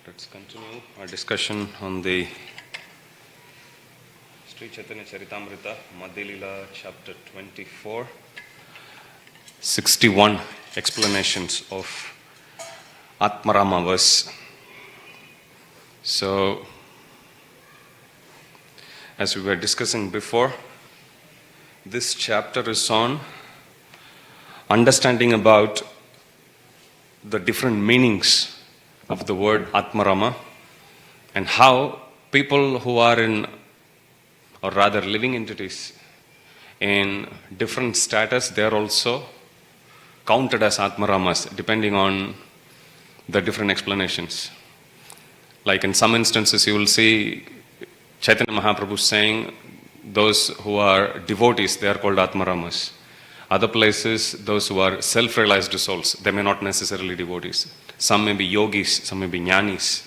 Let's continue our discussion on the Sri Caitanya Caritamrta, Madhya chapter 24, 61 explanations of Atmarama verse. So, as we were discussing before, this chapter is on understanding about the different meanings of the word Atmarama and how people who are in, or rather living entities in different status, they are also counted as Atmaramas depending on the different explanations. Like in some instances you will see Chaitanya Mahaprabhu saying those who are devotees, they are called Atmaramas. Other places, those who are self-realized souls, they may not necessarily devotees. Some may be yogis, some may be jnanis.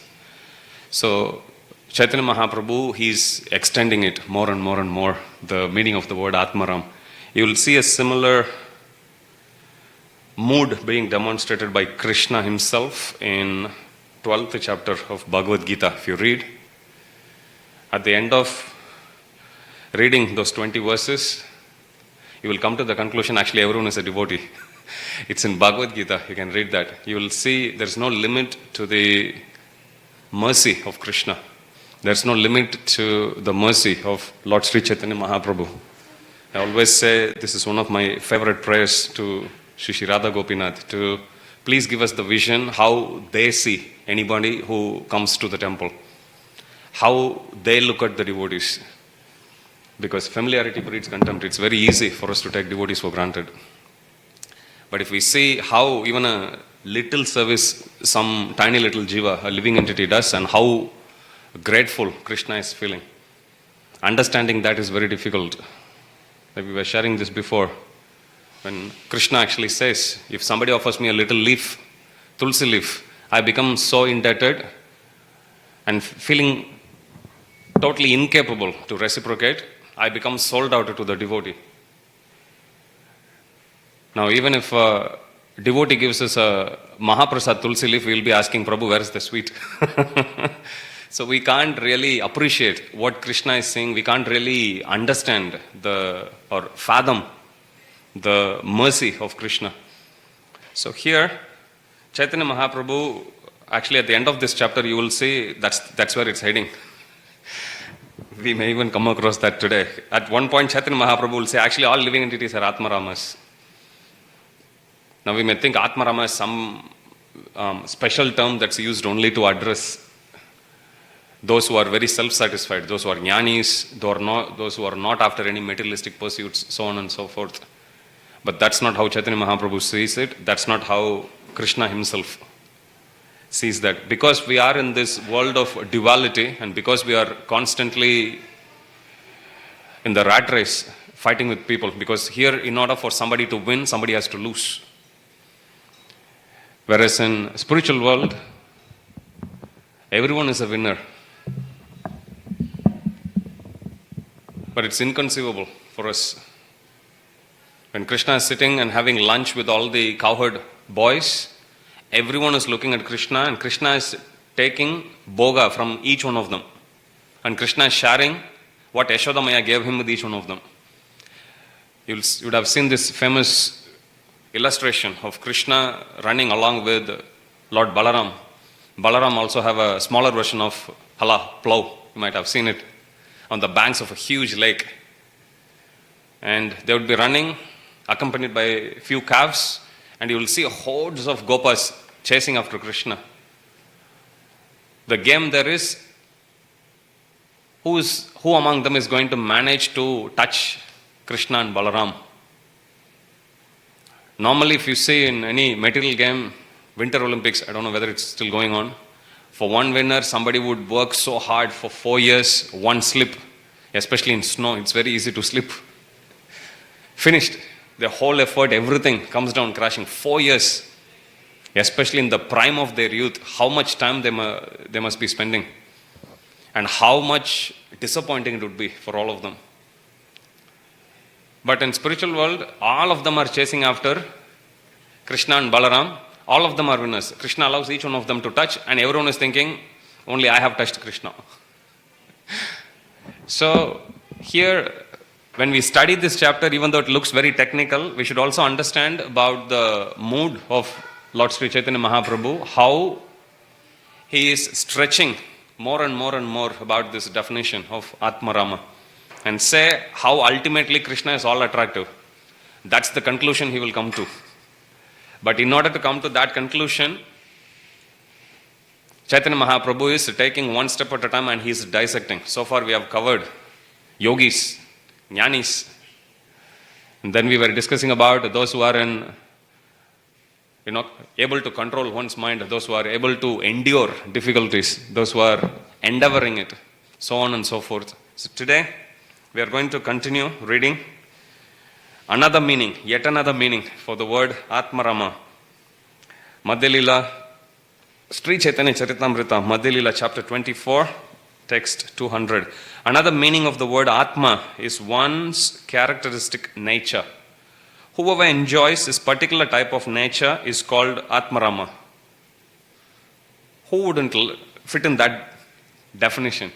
So Chaitanya Mahaprabhu, he is extending it more and more and more, the meaning of the word Atmaram. You will see a similar mood being demonstrated by Krishna himself in 12th chapter of Bhagavad Gita. If you read, at the end of reading those 20 verses, you will come to the conclusion actually everyone is a devotee. It's in Bhagavad Gita, you can read that. You will see there is no limit to the mercy of Krishna. There is no limit to the mercy of Lord Sri Chaitanya Mahaprabhu. I always say this is one of my favorite prayers to Shri Radha Gopinath, to please give us the vision how they see anybody who comes to the temple, how they look at the devotees. Because familiarity breeds contempt. It's very easy for us to take devotees for granted. But if we see how even a little service, some tiny little jiva, a living entity does, and how grateful Krishna is feeling, understanding that is very difficult. Like we were sharing this before. When Krishna actually says, if somebody offers me a little leaf, tulsi leaf, I become so indebted and feeling totally incapable to reciprocate, I become sold out to the devotee. Now, even if a devotee gives us a Mahaprasad tulsi leaf, we will be asking, Prabhu, where is the sweet? So we can't really appreciate what Krishna is saying. We can't really understand or fathom the mercy of Krishna. So here, Chaitanya Mahaprabhu, actually at the end of this chapter, you will see that's where it's heading. We may even come across that today. At one point, Chaitanya Mahaprabhu will say, actually all living entities are Atmaramas. Now we may think Atmarama is some special term that's used only to address those who are very self-satisfied, those who are jnanis, those who are not after any materialistic pursuits, so on and so forth. But that's not how Chaitanya Mahaprabhu sees it. That's not how Krishna himself sees that. Because we are in this world of duality and because we are constantly in the rat race fighting with people, because here in order for somebody to win, somebody has to lose. Whereas in spiritual world, everyone is a winner. But it's inconceivable for us. When Krishna is sitting and having lunch with all the cowherd boys, everyone is looking at Krishna and Krishna is taking bhoga from each one of them. And Krishna is sharing what Yashoda Maya gave him with each one of them. You would have seen this famous illustration of Krishna running along with Lord Balaram. Balaram also have a smaller version of plow. You might have seen it on the banks of a huge lake. And they would be running accompanied by a few calves, and you will see hordes of gopas chasing after Krishna. The game there is, who among them is going to manage to touch Krishna and Balaram. Normally if you see in any material game, Winter Olympics, I don't know whether it's still going on, for one winner somebody would work so hard for 4 years, one slip, especially in snow, it's very easy to slip. Finished. The whole effort, everything comes down crashing. 4 years, especially in the prime of their youth, how much time they must be spending and how much disappointing it would be for all of them. But in spiritual world, all of them are chasing after Krishna and Balaram. All of them are winners. Krishna allows each one of them to touch, and everyone is thinking, only I have touched Krishna. So here, when we study this chapter, even though it looks very technical, we should also understand about the mood of Lord Sri Chaitanya Mahaprabhu, how he is stretching more and more and more about this definition of Atmarama, and say how ultimately Krishna is all attractive. That's the conclusion he will come to. But in order to come to that conclusion, Chaitanya Mahaprabhu is taking one step at a time and he is dissecting. So far we have covered yogis, jnanis. And then we were discussing about those who are able to control one's mind, those who are able to endure difficulties, those who are endeavoring it, so on and so forth. So today we are going to continue reading another meaning, yet another meaning for the word Atmarama. Madhyalila, Sri Caitanya Caritamrta, Madhyalila chapter 24, text 200. Another meaning of the word Atma is one's characteristic nature. Whoever enjoys this particular type of nature is called Atmarama. Who wouldn't fit in that definition?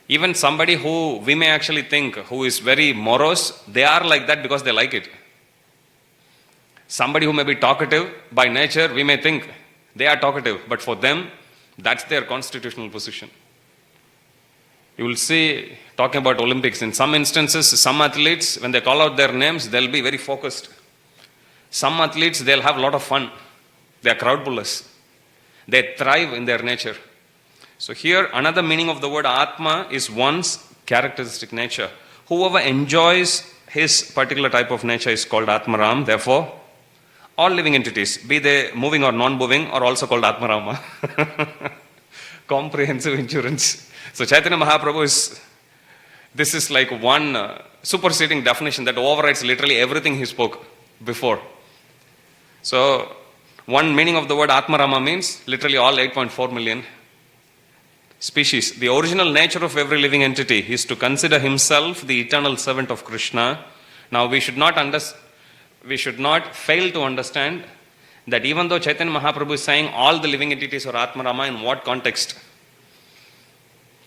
Even somebody who we may actually think who is very morose, they are like that because they like it. Somebody who may be talkative by nature, we may think they are talkative, but for them, that's their constitutional position. You will see, talking about Olympics, in some instances, some athletes, when they call out their names, they'll be very focused. Some athletes, they'll have a lot of fun. They are crowd pullers. They thrive in their nature. So here, another meaning of the word Atma is one's characteristic nature. Whoever enjoys his particular type of nature is called Atmaram. Therefore, all living entities, be they moving or non-moving, are also called Atmarama. Comprehensive insurance. So Chaitanya Mahaprabhu this is like one superseding definition that overrides literally everything he spoke before. So one meaning of the word Atmarama means literally all 8.4 million species. The original nature of every living entity is to consider himself the eternal servant of Krishna. Now we should not fail to understand that even though Chaitanya Mahaprabhu is saying all the living entities are Atmarama, in what context?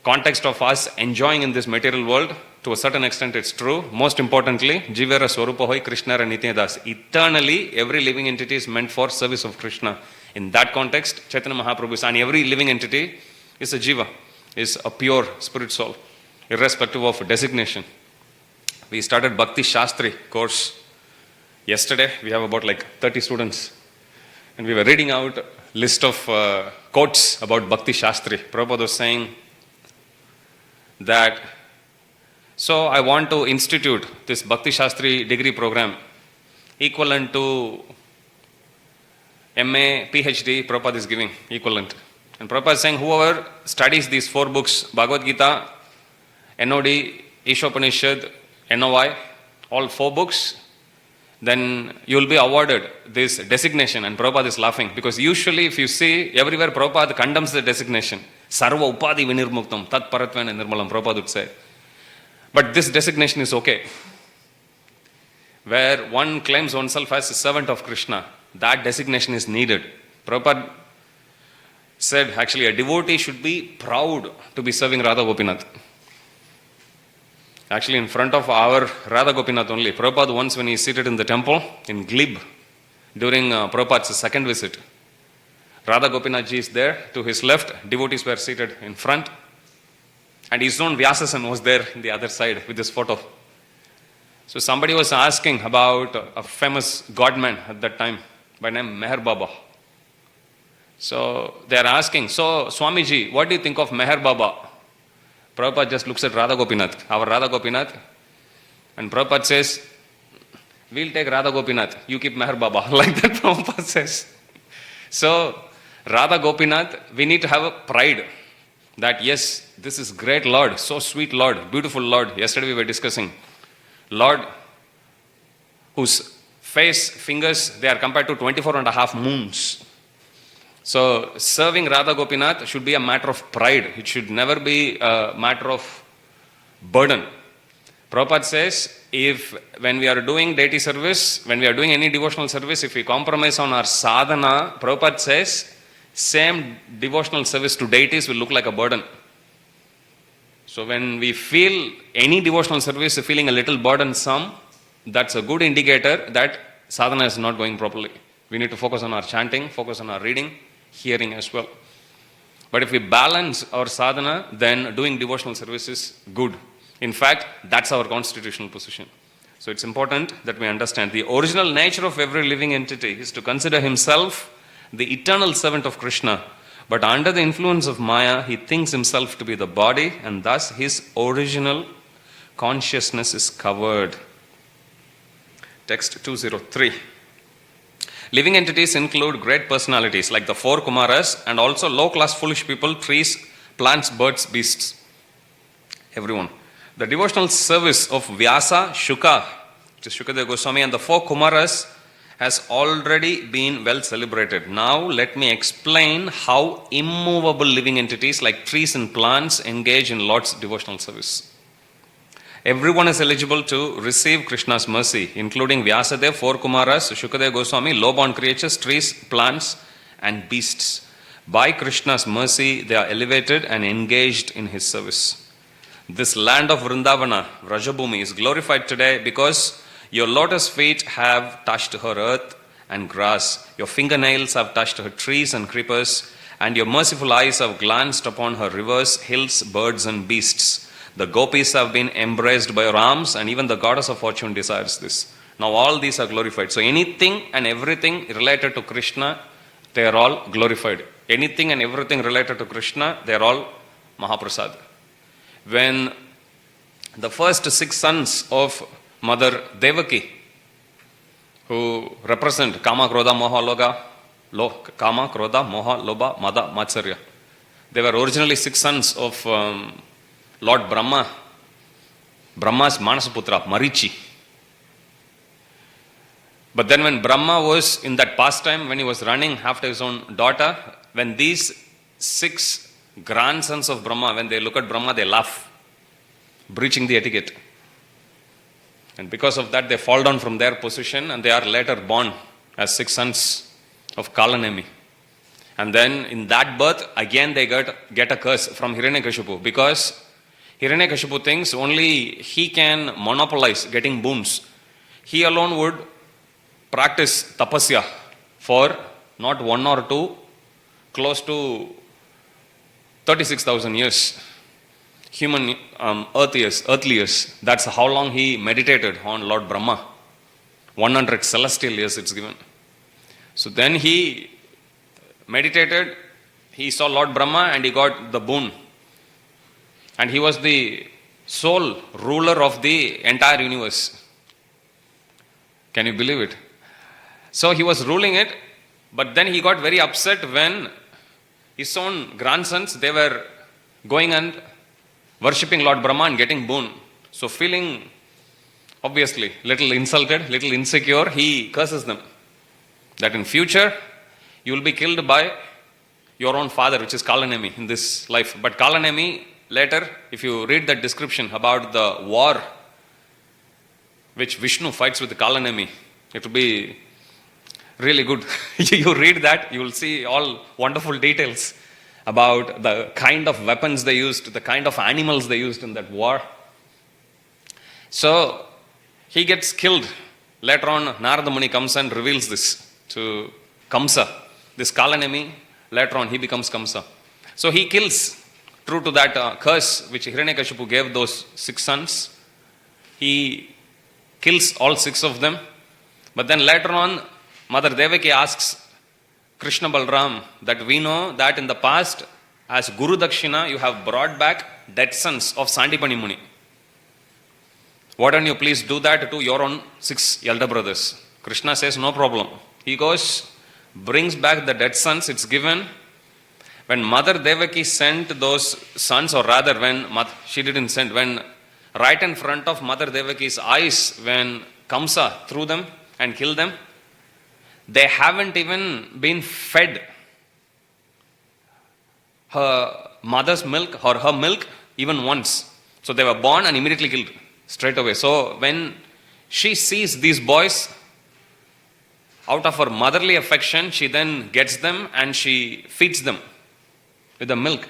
Context of us enjoying in this material world, to a certain extent it's true. Most importantly, Jivera Swarupa Hoy Krishna and Nityadas. Eternally, every living entity is meant for service of Krishna. In that context, Chaitanya Mahaprabhu is, and every living entity is a jiva, is a pure spirit soul, irrespective of designation. We started Bhakti Shastri course yesterday. We have about 30 students. And we were reading out a list of quotes about Bhakti Shastri. Prabhupada was saying that, so I want to institute this Bhakti Shastri degree program equivalent to MA, PhD, Prabhupada is giving equivalent. And Prabhupada is saying whoever studies these 4 books, Bhagavad Gita, NOD, Ishopanishad, NOI, all 4 books, then you will be awarded this designation. And Prabhupada is laughing because usually if you see everywhere Prabhupada condemns the designation. Sarva Upadi Vinirmuktam, Tat Paratvan Nirmalam, Prabhupada would say. But this designation is okay. Where one claims oneself as a servant of Krishna, that designation is needed. Prabhupada said actually a devotee should be proud to be serving Radha Gopinath. Actually, in front of our Radha Gopinath only. Prabhupada once, when he is seated in the temple in Glib, during Prabhupada's second visit, Radha Gopinath ji is there to his left, devotees were seated in front, and his own Vyasasan was there in the other side with this photo. So somebody was asking about a famous godman at that time by name Meher Baba. So they are asking, so Swamiji, what do you think of Meher Baba? Prabhupada just looks at Radha Gopinath, our Radha Gopinath, and Prabhupada says, we'll take Radha Gopinath, you keep Meher Baba. Like that Prabhupada says. So Radha Gopinath, we need to have a pride that yes, this is great Lord, so sweet Lord, beautiful Lord. Yesterday we were discussing Lord whose face, fingers, they are compared to 24.5 moons. So serving Radha Gopinath should be a matter of pride. It should never be a matter of burden. Prabhupada says, if when we are doing deity service, when we are doing any devotional service, if we compromise on our sadhana, Prabhupada says, same devotional service to deities will look like a burden. So when we feel any devotional service feeling a little burdensome, that's a good indicator that sadhana is not going properly. We need to focus on our chanting, focus on our reading, hearing as well. But if we balance our sadhana, then doing devotional service is good. In fact, that's our constitutional position. So it's important that we understand the original nature of every living entity is to consider himself the eternal servant of Krishna. But under the influence of Maya, he thinks himself to be the body, and thus his original consciousness is covered. Text 203. Living entities include great personalities like the four Kumaras and also low-class foolish people, trees, plants, birds, beasts. Everyone. The devotional service of Vyasa, Shuka, which is Shukadeva Goswami, and the four Kumaras has already been well celebrated. Now let me explain how immovable living entities like trees and plants engage in Lord's devotional service. Everyone is eligible to receive Krishna's mercy, including Vyasadeva, four Kumaras, Shukadeva Goswami, low-born creatures, trees, plants, and beasts. By Krishna's mercy, they are elevated and engaged in his service. This land of Vrindavana, Vrajabhumi, is glorified today because your lotus feet have touched her earth and grass. Your fingernails have touched her trees and creepers, and your merciful eyes have glanced upon her rivers, hills, birds, and beasts. The gopis have been embraced by your arms, and even the goddess of fortune desires this. Now all these are glorified. So anything and everything related to Krishna, they are all glorified. Anything and everything related to Krishna, they are all Mahaprasad. When the first 6 sons of Mother Devaki, who represent Kama, Krodha, Moha, Kama, Krodha, Moha, Lobha, Mada, Matsarya. They were originally 6 sons of Lord Brahma, Brahma's Manasaputra, Marichi. But then when Brahma was in that pastime, when he was running after his own daughter, when these 6 grandsons of Brahma, when they look at Brahma, they laugh, breaching the etiquette. And because of that, they fall down from their position and they are later born as 6 sons of Kalanemi. And then in that birth, again they get a curse from Hiranyakashipu, because Hiranyakashipu thinks only he can monopolize getting boons. He alone would practice tapasya for not 1 or 2, close to 36,000 years. Human earthly years. That's how long he meditated on Lord Brahma. 100 celestial years it's given. So then he meditated, he saw Lord Brahma and he got the boon. And he was the sole ruler of the entire universe. Can you believe it? So he was ruling it, but then he got very upset when his own grandsons, they were going and worshipping Lord Brahma and getting boon. So feeling obviously little insulted, little insecure, he curses them that in future you will be killed by your own father, which is Kalanemi, in this life. But Kalanemi later, if you read that description about the war which Vishnu fights with Kalanemi, it will be really good. You read that, you will see all wonderful details about the kind of weapons they used, the kind of animals they used in that war. So he gets killed. Later on, Narada Muni comes and reveals this to Kamsa. This Kalanemi, later on he becomes Kamsa. So he kills, true to that curse which Hiranyakashipu gave those 6 sons. He kills all 6 of them. But then later on, Mother Devaki asks Krishna Balram that we know that in the past, as Guru Dakshina, you have brought back dead sons of Sandipani Muni. Why don't you please do that to your own 6 elder brothers? Krishna says, no problem. He goes, brings back the dead sons. It's given. When Mother Devaki sent those sons, or rather when she didn't send, when right in front of Mother Devaki's eyes, when Kamsa threw them and killed them, they haven't even been fed her mother's milk or her milk even once. So they were born and immediately killed. straight away. So when she sees these boys, out of her motherly affection, she then gets them and she feeds them with the milk.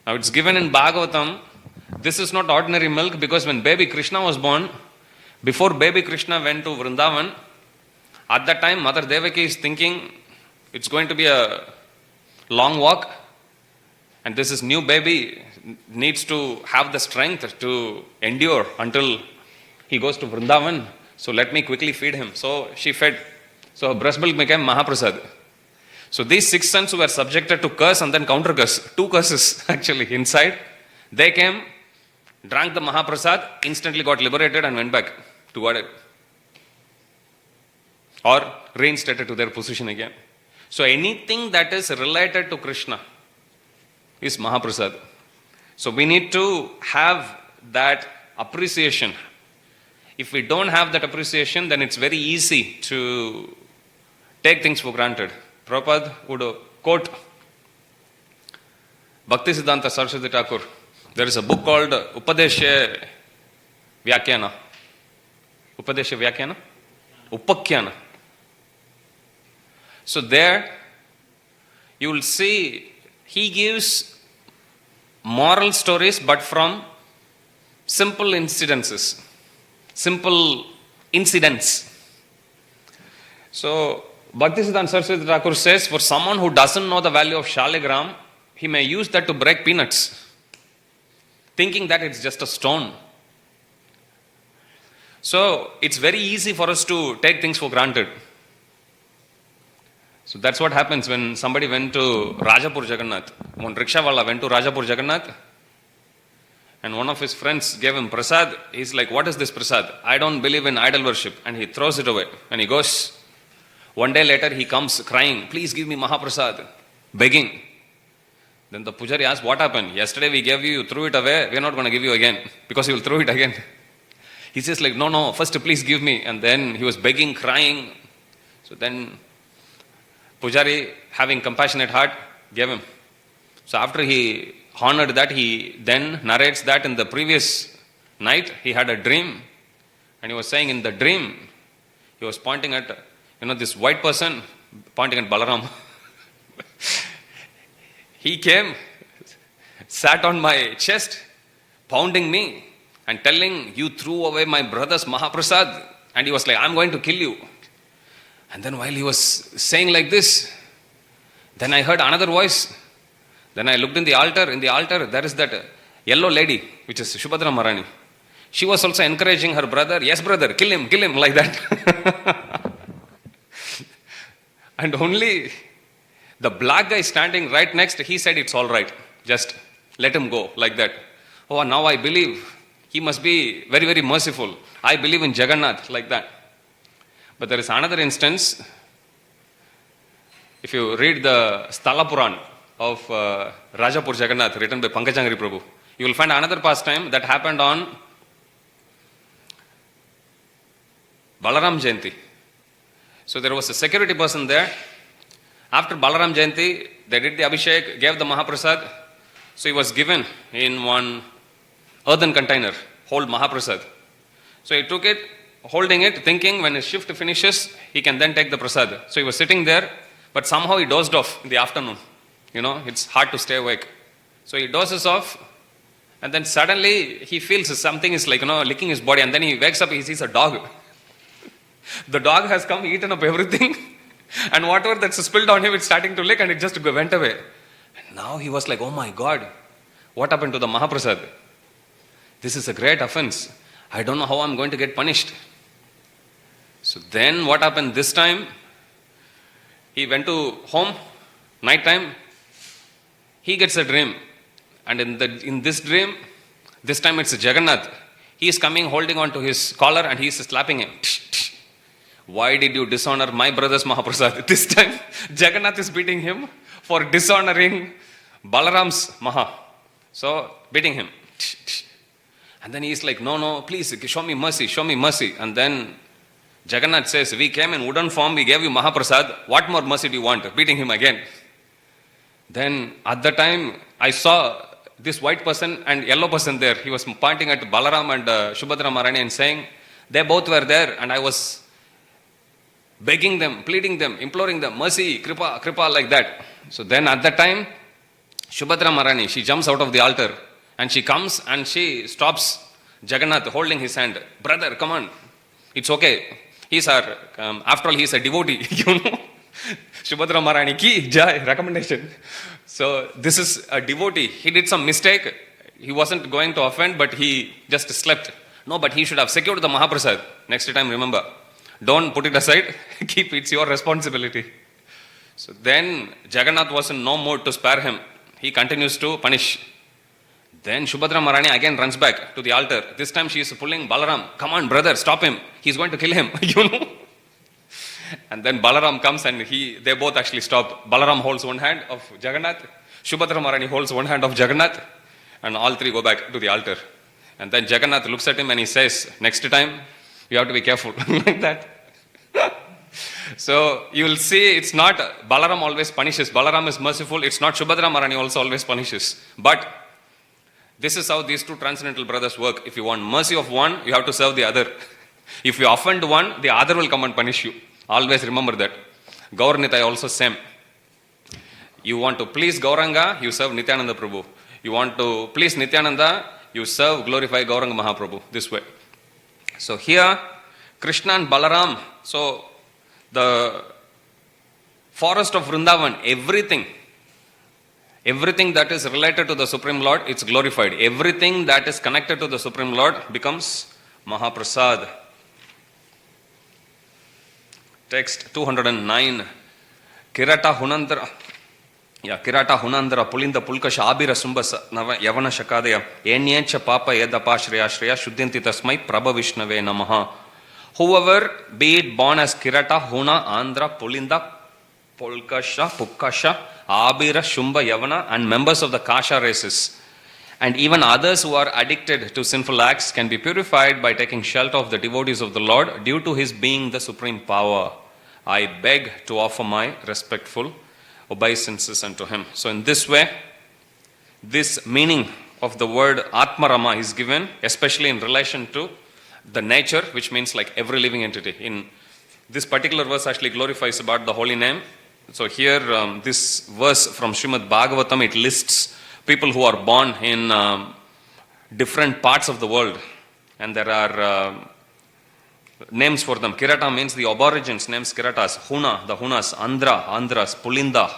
Now it's given in Bhagavatam. This is not ordinary milk, because when baby Krishna was born, before baby Krishna went to Vrindavan, at that time Mother Devaki is thinking it's going to be a long walk, and this is new baby needs to have the strength to endure until he goes to Vrindavan. So let me quickly feed him. So she fed. So her breast milk became Mahaprasad. So these 6 sons who were subjected to curse and then counter curse, 2 curses actually inside, they came, drank the Mahaprasad, instantly got liberated and went back to Godhead, or reinstated to their position again. So anything that is related to Krishna is Mahaprasad. So we need to have that appreciation. If we don't have that appreciation, then it's very easy to take things for granted. Prabhupada would quote Bhakti Siddhanta Saraswati Thakur. There is a book called Upadesha Vyakhyana. Upadesha Vyakhyana? Upakhyana. So there you will see he gives moral stories, but from simple incidences, simple incidents. So Bhaktisiddhanta Saraswati Thakur says, for someone who doesn't know the value of Shaligram, he may use that to break peanuts, thinking that it's just a stone. So it's very easy for us to take things for granted. So that's what happens when somebody went to Rajapur Jagannath. One rickshawala went to Rajapur Jagannath, and one of his friends gave him prasad. He's like, what is this prasad? I don't believe in idol worship. And he throws it away. And he goes. One day later, he comes crying, please give me Mahaprasad, begging. Then the pujari asks, what happened? Yesterday we gave you, you threw it away. We're not going to give you again, because you will throw it again. He says like, no, first please give me. And then he was begging, crying. So then pujari, having compassionate heart, gave him. So after he honored that, he then narrates that in the previous night, he had a dream. And he was saying in the dream, he was pointing at, this white person, pointing at Balaram. He came, sat on my chest, pounding me and telling, you threw away my brother's Mahaprasad. And he was like, I'm going to kill you. And then while he was saying like this, then I heard another voice. Then I looked in the altar. In the altar, there is that yellow lady, which is Shubhadra Maharani. She was also encouraging her brother, yes brother, kill him, like that. And only the black guy standing right next, he said, it's all right. Just let him go, like that. Oh, now I believe he must be very, very merciful. I believe in Jagannath, like that. But there is another instance. If you read the Sthala Puran of Rajapur Jagannath, written by Caitanya Caritamrta Prabhu, you will find another pastime that happened on Balaram Jayanti. So there was a security person there. After Balaram Jayanti, they did the Abhishek, gave the Mahaprasad. So he was given in one earthen container, hold Mahaprasad. So he took it, holding it, thinking when his shift finishes, he can then take the prasad. So he was sitting there, but somehow he dozed off in the afternoon. It's hard to stay awake. So he dozes off, and then suddenly he feels something is like, licking his body, and then he wakes up, he sees a dog. The dog has come, eaten up everything, and whatever that's spilled on him, it's starting to lick, and it just went away. And now he was like, oh my God, what happened to the Mahaprasad? This is a great offense. I don't know how I'm going to get punished. So then what happened this time? He went to home, night time. He gets a dream. And in this dream, this time it's Jagannath. He is coming, holding on to his collar, and he is slapping him. Why did you dishonor my brother's Mahaprasad? This time, Jagannath is beating him for dishonoring Balaram's Maha. So, beating him. And then he is like, no, please, show me mercy. And then Jagannath says, we came in wooden form, we gave you Mahaprasad. What more mercy do you want? Beating him again. Then, at the time, I saw this white person and yellow person there, he was pointing at Balaram and Subhadra Maharani and saying, they both were there and I was begging them, pleading them, imploring them, mercy, kripa, kripa, like that. So then at that time, Subhadra Maharani, she jumps out of the altar and she comes and she stops Jagannath holding his hand. Brother, come on. It's okay. He's our, after all, he's a devotee, you know. Subhadra Maharani ki jai, recommendation. So this is a devotee. He did some mistake. He wasn't going to offend, but he just slept. No, but he should have secured the Mahaprasad. Next time, remember, don't put it aside. Keep, it's your responsibility. So then Jagannath was in no mood to spare him. He continues to punish. Then Subhadra Maharani again runs back to the altar. This time she is pulling Balaram. Come on, brother, stop him. He's going to kill him, you know. And then Balaram comes and they both actually stop. Balaram holds one hand of Jagannath. Subhadra Maharani holds one hand of Jagannath. And all three go back to the altar. And then Jagannath looks at him and he says, next time, you have to be careful. Like that. So you will see it's not Balaram always punishes. Balaram is merciful. It's not Subhadra Maharani also always punishes. But this is how these two transcendental brothers work. If you want mercy of one, you have to serve the other. If you offend one, the other will come and punish you. Always remember that. Gauranitai also same. You want to please Gauranga, you serve Nityananda Prabhu. You want to please Nityananda, you serve, glorify Gauranga Mahaprabhu. This way. So here, Krishna and Balaram, so the forest of Vrindavan, everything that is related to the Supreme Lord, it's glorified. Everything that is connected to the Supreme Lord becomes Mahaprasad. Text 209. Kirata Hunandra Pulinda Pulkasha Abira Sumbasa Yavana Shakadaya Enyancha Papa Yedapa Shreya Shreya Shuddhanti Tasmai Prabha Vishnave Namaha. Whoever be it born as Kirata, Huna, Andhra, Pulinda, Pulkasha, Pukasha, Abira, Shumba, Yavana, and members of the Kasha races, and even others who are addicted to sinful acts can be purified by taking shelter of the devotees of the Lord due to his being the supreme power. I beg to offer my respectful obeisances unto him. So in this way, this meaning of the word Atmarama is given, especially in relation to the nature, which means like every living entity. In this particular verse actually glorifies about the holy name. So here, this verse from Srimad Bhagavatam, it lists people who are born in different parts of the world. And there are names for them. Kirata means the aborigines, names Kiratas. Huna, the Hunas. Andhras. Pulinda.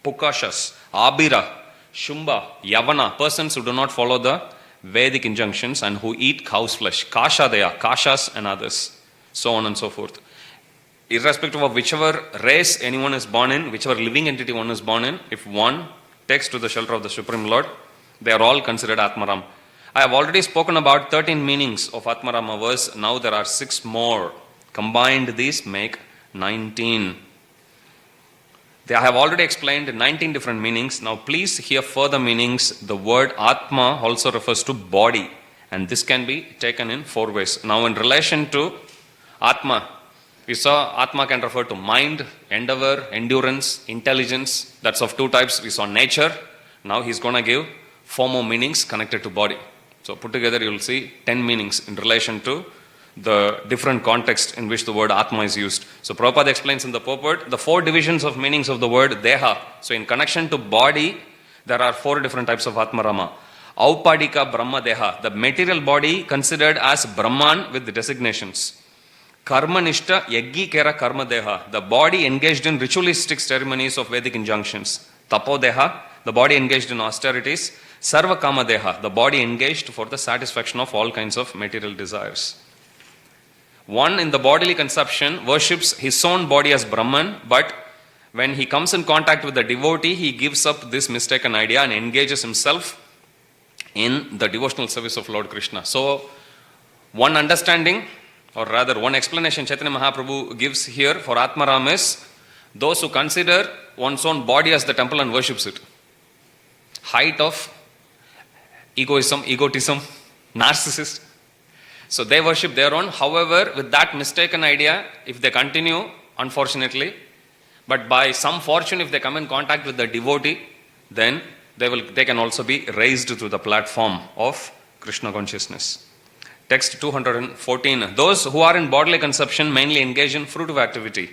Pukashas. Abira. Shumba. Yavana, persons who do not follow the Vedic injunctions and who eat cow's flesh. Kashadaya, Kashas and others. So on and so forth. Irrespective of whichever race anyone is born in, whichever living entity one is born in, if one takes to the shelter of the Supreme Lord, they are all considered Atmaram. I have already spoken about 13 meanings of Atmarama verse. Now there are 6 more. Combined these make 19. I have already explained 19 different meanings. Now please hear further meanings. The word Atma also refers to body, and this can be taken in 4 ways. Now in relation to Atma, we saw Atma can refer to mind, endeavor, endurance, intelligence. That's of 2 types. We saw nature. Now he's going to give 4 more meanings connected to body. So put together you will see 10 meanings in relation to the different context in which the word Atma is used. So Prabhupada explains in the purport the 4 divisions of meanings of the word Deha. So in connection to body, there are 4 different types of Atmarama. Aupadika Brahma Deha, the material body considered as Brahman with the designations. Karma Nishta Yaggi Kera Karma Deha, the body engaged in ritualistic ceremonies of Vedic injunctions. Tapo Deha, the body engaged in austerities. Sarva Kama Deha, the body engaged for the satisfaction of all kinds of material desires. One in the bodily conception worships his own body as Brahman, but when he comes in contact with the devotee, he gives up this mistaken idea and engages himself in the devotional service of Lord Krishna. So, one understanding, or rather one explanation Chaitanya Mahaprabhu gives here for Atmaram is those who consider one's own body as the temple and worships it. Height of egoism, narcissist. So they worship their own. However, with that mistaken idea, if they continue, unfortunately, but by some fortune, if they come in contact with the devotee, then they can also be raised to the platform of Krishna consciousness. Text 214. Those who are in bodily conception mainly engage in fruitive activity.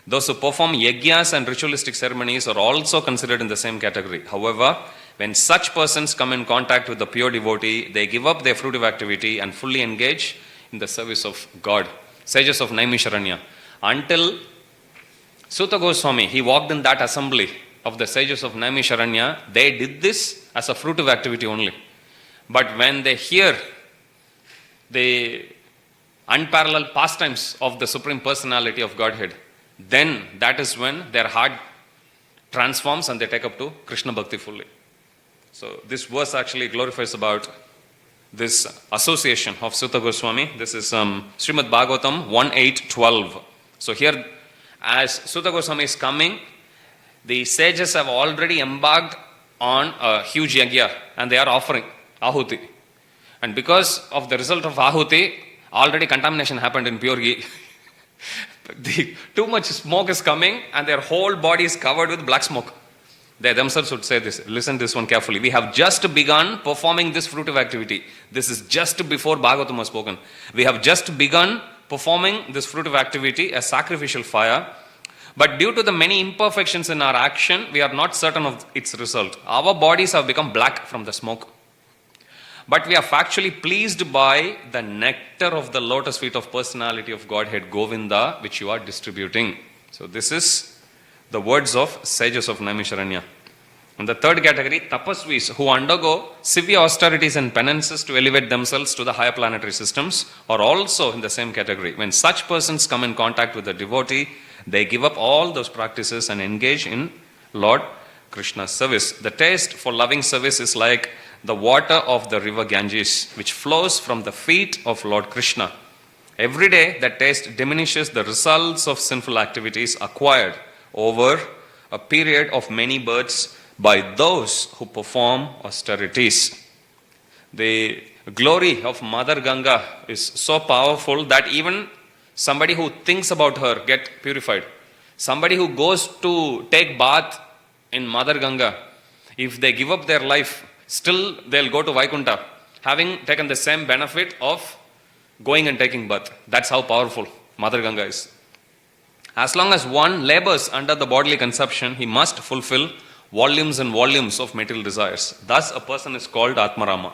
Those who perform yajnas and ritualistic ceremonies are also considered in the same category. However, when such persons come in contact with the pure devotee, they give up their fruitive activity and fully engage in the service of God. Sages of Naimisharanya. Until Suta Goswami, he walked in that assembly of the sages of Naimisharanya, they did this as a fruitive activity only. But when they hear the unparalleled pastimes of the Supreme Personality of Godhead, then that is when their heart transforms and they take up to Krishna Bhakti fully. So this verse actually glorifies about this association of Suta Goswami. This is Srimad Bhagavatam 1.8.12. So here, as Suta Goswami is coming, the sages have already embarked on a huge yagya and they are offering ahuti. And because of the result of ahuti, already contamination happened in pure ghee. Too much smoke is coming and their whole body is covered with black smoke. They themselves would say this. Listen to this one carefully. We have just begun performing this fruitive activity. This is just before Bhagavatam was spoken. We have just begun performing this fruitive activity as sacrificial fire. But due to the many imperfections in our action, we are not certain of its result. Our bodies have become black from the smoke. But we are factually pleased by the nectar of the lotus feet of personality of Godhead, Govinda, which you are distributing. So this is the words of sages of Naimisharanya. And the third category, tapasvis, who undergo severe austerities and penances to elevate themselves to the higher planetary systems, are also in the same category. When such persons come in contact with the devotee, they give up all those practices and engage in Lord Krishna's service. The taste for loving service is like the water of the river Ganges, which flows from the feet of Lord Krishna. Every day, that taste diminishes the results of sinful activities acquired over a period of many births by those who perform austerities. The glory of Mother Ganga is so powerful that even somebody who thinks about her get purified. Somebody who goes to take bath in Mother Ganga, if they give up their life, still they'll go to Vaikuntha, having taken the same benefit of going and taking bath. That's how powerful Mother Ganga is. As long as one labors under the bodily conception, he must fulfill volumes and volumes of material desires. Thus, a person is called Atmarama.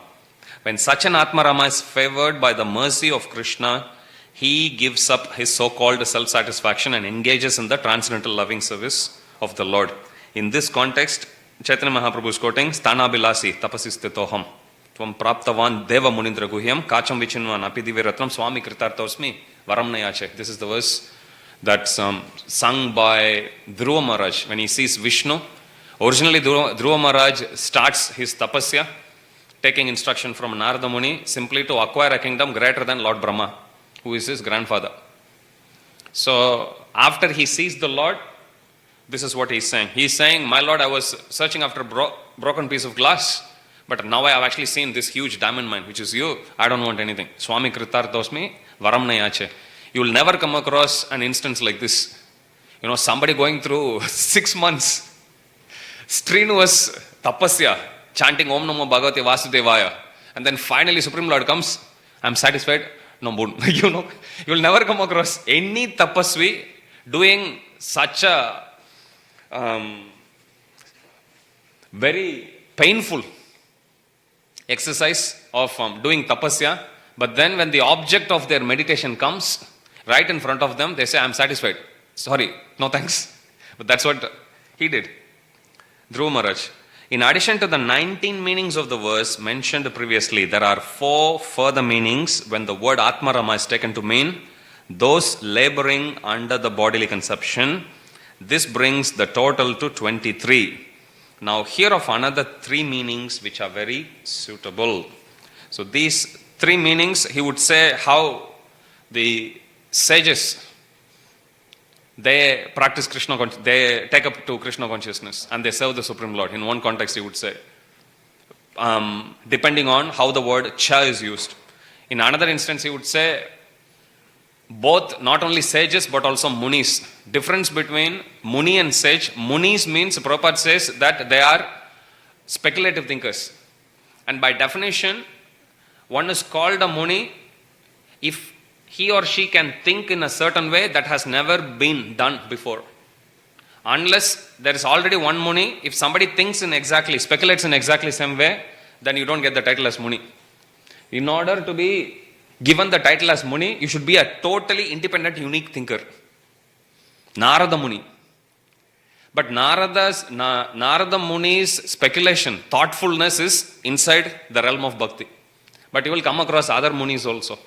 When such an Atmarama is favored by the mercy of Krishna, he gives up his so-called self-satisfaction and engages in the transcendental loving service of the Lord. In this context, Chaitanya Mahaprabhu is quoting, Stanabilasi tapasistitoham tvam praptavan deva munindra guhyam kacham vichinvan apidiviratram swami kritartosmi varam nayache. This is the verse that's sung by Dhruva Maharaj when he sees Vishnu. Originally, Dhruva Maharaj starts his tapasya, taking instruction from Narada Muni, simply to acquire a kingdom greater than Lord Brahma, who is his grandfather. So, after he sees the Lord, this is what he's saying. He's saying, my Lord, I was searching after a broken piece of glass, but now I have actually seen this huge diamond mine, which is you. I don't want anything. Swami Kritartosmi Varam Nayache. You will never come across an instance like this. You know, somebody going through 6 months, strenuous tapasya, chanting Om Namo Bhagavate Vasudevaya, and then finally Supreme Lord comes, I'm satisfied, no more. You know, you will never come across any tapasvi doing such a very painful exercise of doing tapasya, but then when the object of their meditation comes right in front of them, they say, I'm satisfied. Sorry, no thanks. But that's what he did. Dhruva Maharaj. In addition to the 19 meanings of the verse mentioned previously, there are 4 further meanings when the word Atmarama is taken to mean those laboring under the bodily conception. This brings the total to 23. Now here of another 3 meanings which are very suitable. So these 3 meanings, he would say how the sages, they practice Krishna, they take up to Krishna consciousness and they serve the Supreme Lord. In one context, he would say, depending on how the word cha is used. In another instance, he would say, both not only sages but also munis. Difference between muni and sage. Munis means, Prabhupada says that they are speculative thinkers. And by definition, one is called a Muni if he or she can think in a certain way that has never been done before. Unless there is already one Muni, if somebody speculates in exactly same way, then you don't get the title as Muni. In order to be given the title as Muni, you should be a totally independent, unique thinker. Narada Muni. But Narada Muni's speculation, thoughtfulness is inside the realm of bhakti. But you will come across other Munis also,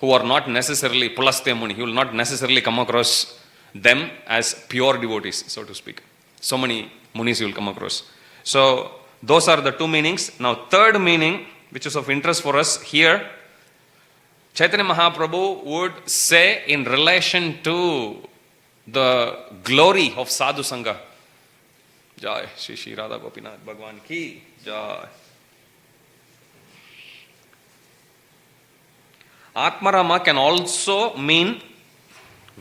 who are not necessarily Pulastya Muni. You will not necessarily come across them as pure devotees, so to speak. So many Munis you will come across. So those are the two meanings. Now third meaning, which is of interest for us here, Chaitanya Mahaprabhu would say in relation to the glory of Sadhu Sangha. Jai Shri Shri Radha Gopinath Bhagwan Ki Jai. Atmarama can also mean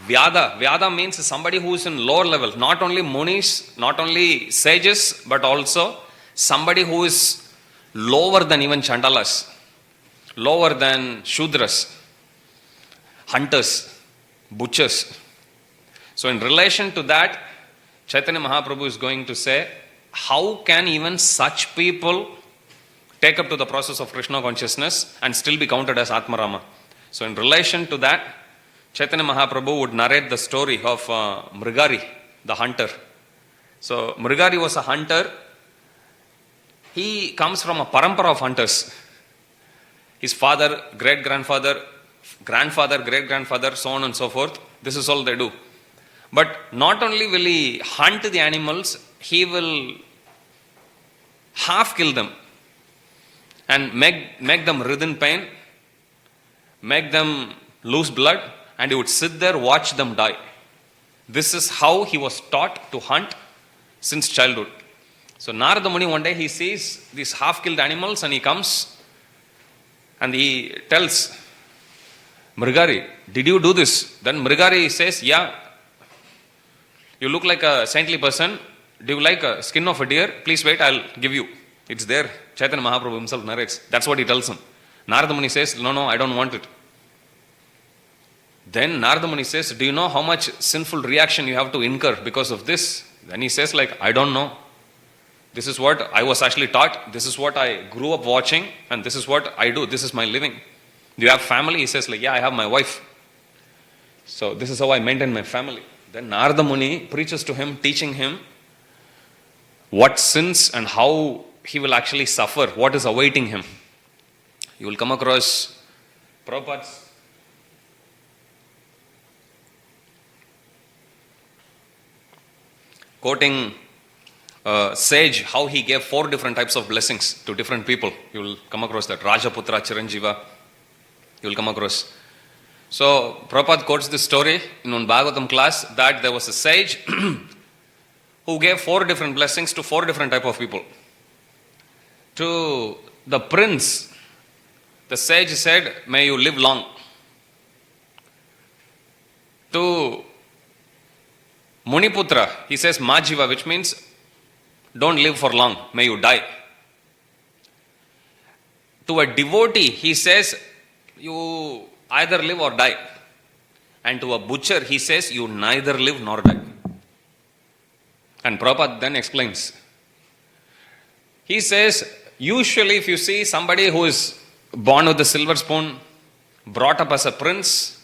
Vyada. Vyada means somebody who is in lower level. Not only Munis, not only sages, but also somebody who is lower than even Chandalas, lower than Shudras, hunters, butchers. So in relation to that, Chaitanya Mahaprabhu is going to say, how can even such people take up to the process of Krishna consciousness and still be counted as Atmarama? So in relation to that, Chaitanya Mahaprabhu would narrate the story of Mrigari the Hunter. So Mrigari was a hunter. He comes from a parampara of hunters. His father, great-grandfather, grandfather, great-grandfather, so on and so forth. This is all they do. But not only will he hunt the animals, he will half kill them and make them writhe in pain, make them lose blood, and he would sit there, watch them die. This is how he was taught to hunt since childhood. So Narada Muni, one day he sees these half-killed animals and he comes and he tells Mrigari, did you do this? Then Mrigari says, yeah. You look like a saintly person. Do you like a skin of a deer? Please wait, I'll give you. It's there. Chaitanya Mahaprabhu himself narrates. That's what he tells him. Narada Muni says, no, I don't want it. Then Narada Muni says, do you know how much sinful reaction you have to incur because of this? Then he says, I don't know. This is what I was actually taught. This is what I grew up watching. And this is what I do. This is my living. Do you have family? He says, yeah, I have my wife. So this is how I maintain my family. Then Narada Muni preaches to him, teaching him what sins and how he will actually suffer, what is awaiting him. You will come across Prabhupada's quoting sage, how he gave 4 different types of blessings to different people. You will come across that. Rajaputra Chiranjiva. You will come across. So Prabhupada quotes this story in one Bhagavatam class that there was a sage who gave 4 different blessings to 4 different type of people. To the prince, the sage said, may you live long. To Muniputra, he says Majiva, which means don't live for long, may you die. To a devotee, he says, you either live or die. And to a butcher, he says, you neither live nor die. And Prabhupada then explains. He says, usually if you see somebody who is born with a silver spoon, brought up as a prince,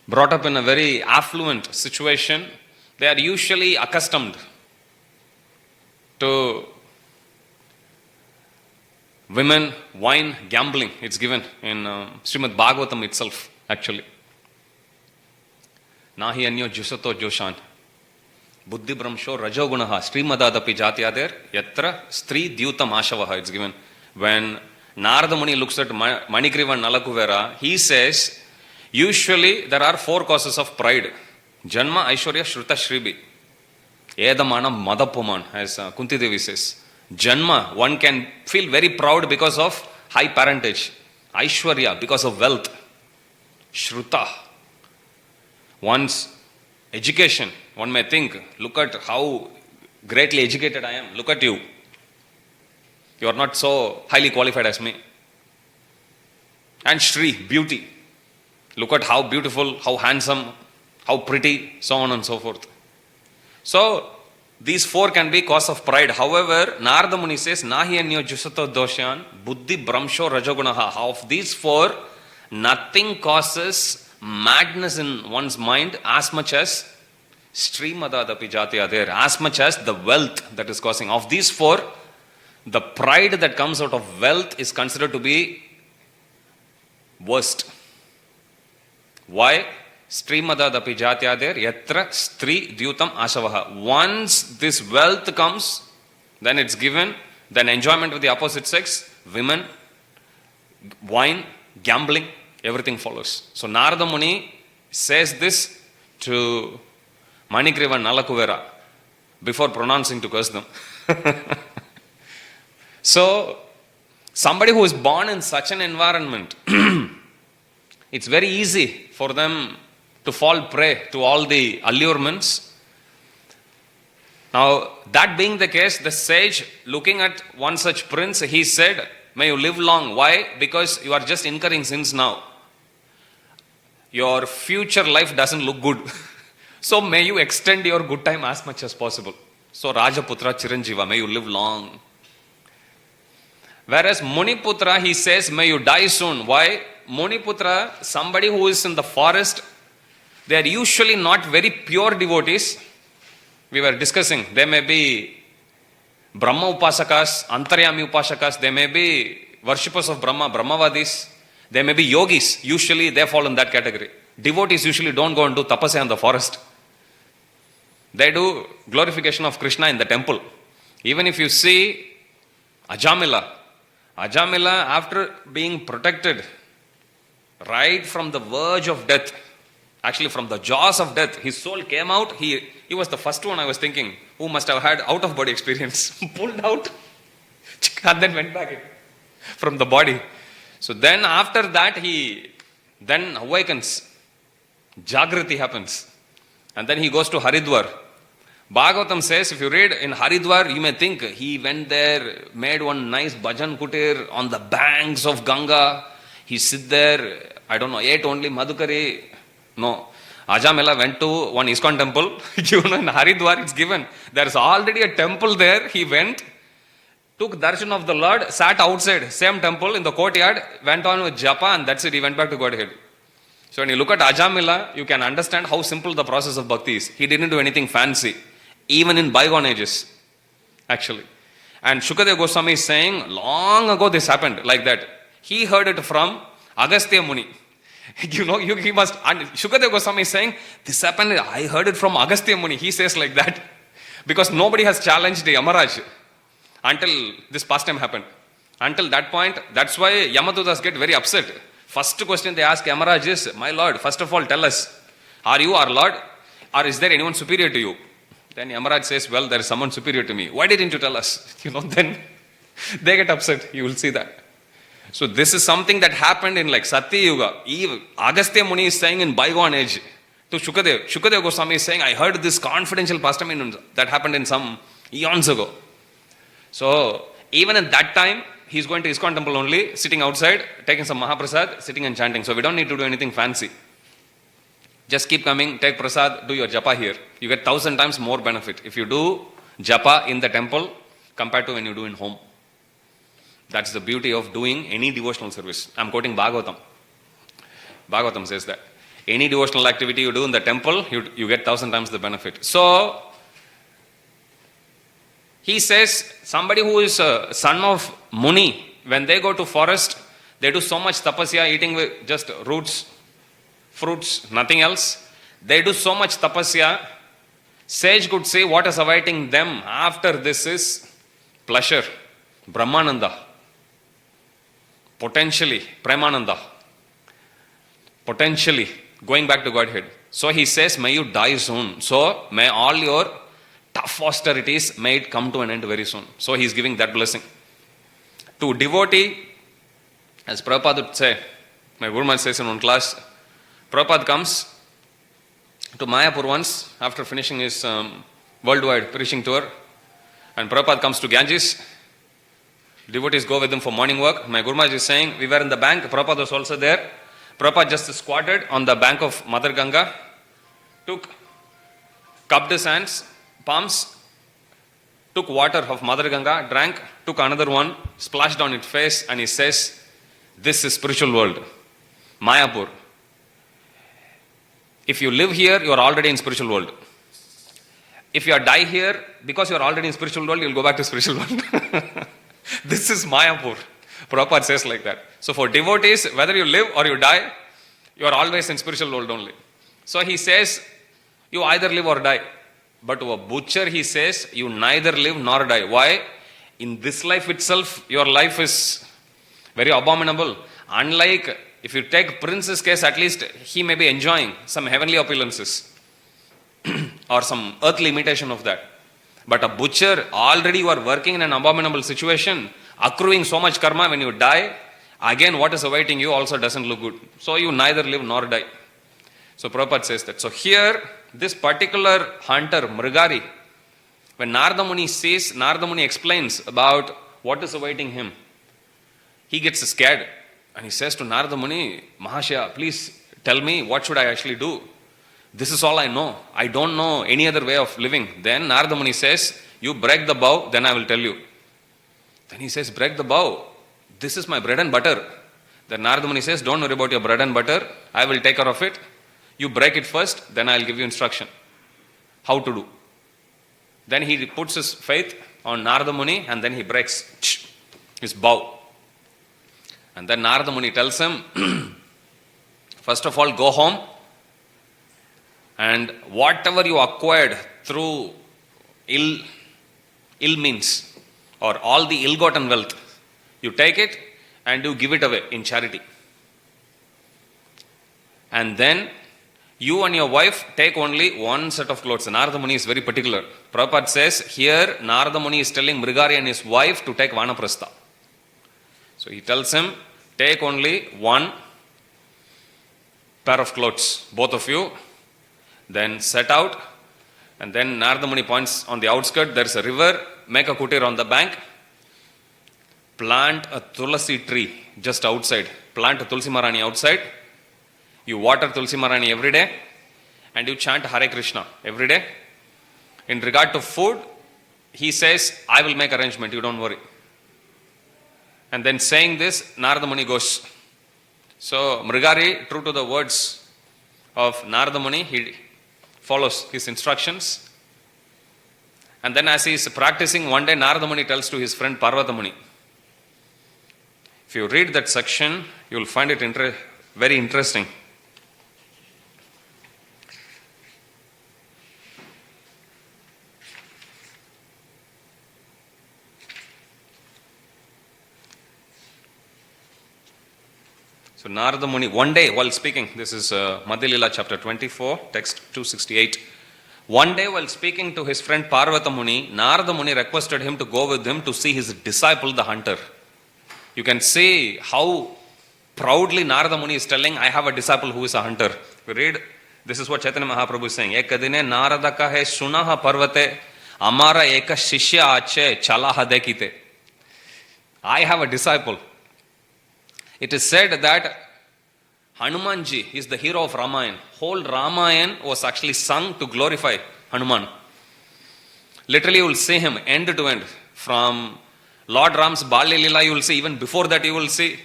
brought up in a very affluent situation, they are usually accustomed to women, wine, gambling. It's given in Srimad Bhagavatam itself, actually. Nahi anyo jusato joshan. Buddhi brahmsho rajogunaha. Srimadaadapi jatyader yatra stri dyutam ashavaha. It's given. When Narada Muni looks at Manikriva and Nalakuvera, he says, usually there are 4 causes of pride. Janma, Aishwarya, Shruta, Shribi. Edamana, Madapuman, as Kunti Devi says. Janma, one can feel very proud because of high parentage. Aishwarya, because of wealth. Shruta, one's education. One may think, look at how greatly educated I am. Look at you. You are not so highly qualified as me. And Shri, beauty. Look at how beautiful, how handsome, how pretty, so on and so forth. So, these four can be cause of pride. However, Narada Muni says, Nahi anyo jusato dosyan, buddhi bramsho rajagunaha. Of these four, nothing causes madness in one's mind as much as Srimadapi Jati there, as much as the wealth that is causing. Of these four, the pride that comes out of wealth is considered to be worst. Why? Srimadapi Jati there, yatra stri dyutam ashavaha. Once this wealth comes, then it's given, then enjoyment with the opposite sex, women, wine, gambling, everything follows. So Narada Muni says this to Manikriva and Nalakuvera before pronouncing to curse them. So, somebody who is born in such an environment, it's very easy for them to fall prey to all the allurements. Now, that being the case, the sage, looking at one such prince, he said, may you live long. Why? Because you are just incurring sins now. Your future life doesn't look good. So may you extend your good time as much as possible. So Rajaputra Chiranjiva, may you live long. Whereas Muniputra, he says, may you die soon. Why? Muniputra, somebody who is in the forest, they are usually not very pure devotees. We were discussing, they may be Brahma Upasakas, Antaryami Upasakas, they may be worshippers of Brahma, Brahmavadis, they may be yogis, usually they fall in that category. Devotees usually don't go and do tapasya in the forest. They do glorification of Krishna in the temple. Even if you see Ajamila, after being protected right from the verge of death, actually from the jaws of death, his soul came out. He was the first one, I was thinking, who must have had out-of-body experience. Pulled out and then went back in from the body. So then after that, he then awakens. Jagrati happens. And then he goes to Haridwar. Bhagavatam says, if you read in Haridwar, you may think he went there, made one nice bhajan kutir on the banks of Ganga. He sit there, I don't know, ate only Madhukari. No. Ajamela went to one ISKCON temple. In Haridwar it's given. There's already a temple there. He went, took darshan of the Lord, sat outside, same temple in the courtyard, went on with japa, and that's it. He went back to Godhead. So when you look at Ajamila, you can understand how simple the process of bhakti is. He didn't do anything fancy, even in bygone ages, actually. And Shukadeva Goswami is saying, long ago this happened like that. He heard it from Agastya Muni. He must, and Shukadeva Goswami is saying, this happened, I heard it from Agastya Muni. He says like that. Because nobody has challenged the Yamaraj until this pastime happened. Until that point, that's why Yamadutas get very upset. First question they ask Yamaraj is, my Lord, first of all tell us, are you our Lord or is there anyone superior to you? Then Yamaraj says, well, there is someone superior to me. Why didn't you tell us? Then they get upset. You will see that. So this is something that happened in like Satya Yuga. Agastya Muni is saying in bygone age to Shukadeva. Shukadeva Goswami is saying, I heard this confidential pastime that happened in some eons ago. So even at that time, he's going to ISKCON temple only, sitting outside, taking some Mahaprasad, sitting and chanting. So we don't need to do anything fancy. Just keep coming, take prasad, do your japa here. You get 1,000 times more benefit if you do japa in the temple compared to when you do in home. That's the beauty of doing any devotional service. I'm quoting Bhagavatam. Bhagavatam says that. Any devotional activity you do in the temple, you get 1,000 times the benefit. So, he says, somebody who is a son of Muni, when they go to forest, they do so much tapasya, eating with just roots, fruits, nothing else. They do so much tapasya, sage could say what is awaiting them after this is pleasure, Brahmananda, potentially Premananda, potentially going back to Godhead. So he says, may you die soon. So may all your tough austerities may it come to an end very soon. So he is giving that blessing. To devotee, as Prabhupada would say, my Guru Maharaj says in one class, Prabhupada comes to Mayapur once after finishing his worldwide preaching tour, and Prabhupada comes to Ganges, Devotees go with him for morning work. My Guru Maharaj is saying, we were in the bank, Prabhupada was also there. Prabhupada just squatted on the bank of Mother Ganga, cupped his hands, palms, took water of Mother Ganga, drank, took another one, splashed on its face, and he says, this is spiritual world, Mayapur. If you live here, you are already in spiritual world. If you die here, because you are already in spiritual world, you will go back to spiritual world. This is Mayapur. Prabhupada says like that. So for devotees, whether you live or you die, you are always in spiritual world only. So he says, you either live or die. But to a butcher, he says, you neither live nor die. Why? In this life itself, your life is very abominable. Unlike, if you take Prince's case, at least he may be enjoying some heavenly opulences or some earthly imitation of that. But a butcher, already you are working in an abominable situation, accruing so much karma. When you die, again what is awaiting you also doesn't look good. So you neither live nor die. So Prabhupada says that. So here, this particular hunter, Mrigari, when Narada Muni says, Narada Muni explains about what is awaiting him, he gets scared and he says to Narada Muni, Mahashaya, please tell me what should I actually do? This is all I know. I don't know any other way of living. Then Narada Muni says, you break the bow, then I will tell you. Then he says, break the bow. This is my bread and butter. Then Narada Muni says, don't worry about your bread and butter. I will take care of it. You break it first, then I will give you instruction. How to do. Then he puts his faith on Narada Muni and then he breaks his bow. And then Narada Muni tells him, first of all, go home and whatever you acquired through ill means or all the ill-gotten wealth, you take it and you give it away in charity. And then you and your wife take only one set of clothes. Narada Muni is very particular. Prabhupada says here Narada Muni is telling Mrigari and his wife to take Vanaprastha. So he tells him, take only one pair of clothes, both of you, then set out. And then Narada Muni points on the outskirts, there is a river, make a kutir on the bank, plant a Tulasi tree just outside, plant a Tulsi Marani outside. You water Tulsi Marani every day and you chant Hare Krishna every day. In regard to food, he says, I will make arrangement, you don't worry. And then saying this, Narada Muni goes. So Mrigari, true to the words of Narada Muni, he follows his instructions. And then as he is practicing, one day Narada Muni tells to his friend Parvata Muni. If you read that section, you will find it very interesting. So Narada Muni, one day while speaking, this is Madhya Lila chapter 24, text 268. One day while speaking to his friend Parvata Muni, Narada Muni requested him to go with him to see his disciple the hunter. You can see how proudly Narada Muni is telling, I have a disciple who is a hunter. We read, this is what Chaitanya Mahaprabhu is saying. Ekadine Narada kahe sunaha parvate amara eka shishya ache chalaha dekite. I have a disciple. It is said that Hanumanji is the hero of Ramayana. Whole Ramayana was actually sung to glorify Hanuman. Literally you will see him end to end. From Lord Ram's Balya Lila you will see, even before that you will see.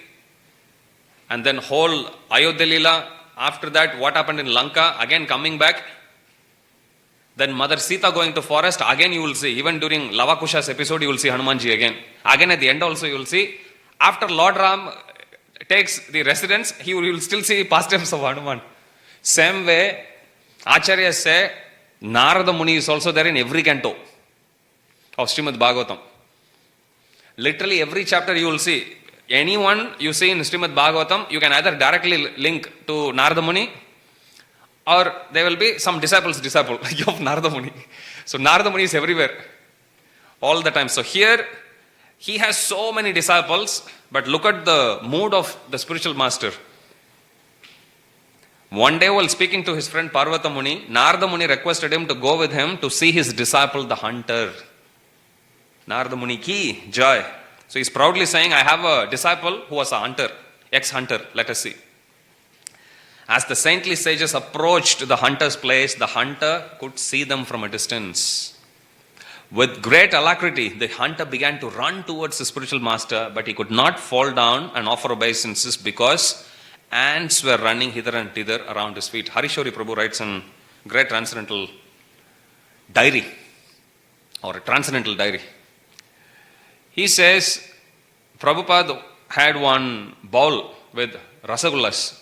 And then whole Ayodhya Lila, after that what happened in Lanka, again coming back. Then Mother Sita going to forest, again you will see. Even during Lavakusha's episode you will see Hanumanji again. Again at the end also you will see. After Lord Ram takes the residence, you will still see pastimes of Hanuman. Same way, Acharyas say, Narada Muni is also there in every canto of Srimad Bhagavatam. Literally every chapter you will see. Anyone you see in Srimad Bhagavatam, you can either directly link to Narada Muni or there will be some disciple of Narada Muni. So Narada Muni is everywhere, all the time. So here, he has so many disciples, but look at the mood of the spiritual master. One day while speaking to his friend Parvata Muni, Narada Muni requested him to go with him to see his disciple the hunter. Narada Muni ki joy. So he's proudly saying, I have a disciple who was a hunter, ex-hunter, let us see. As the saintly sages approached the hunter's place, the hunter could see them from a distance. With great alacrity, the hunter began to run towards the spiritual master, but he could not fall down and offer obeisances because ants were running hither and thither around his feet. Harishori Prabhu writes in great transcendental diary, or a transcendental diary. He says, Prabhupada had one bowl with rasagullas.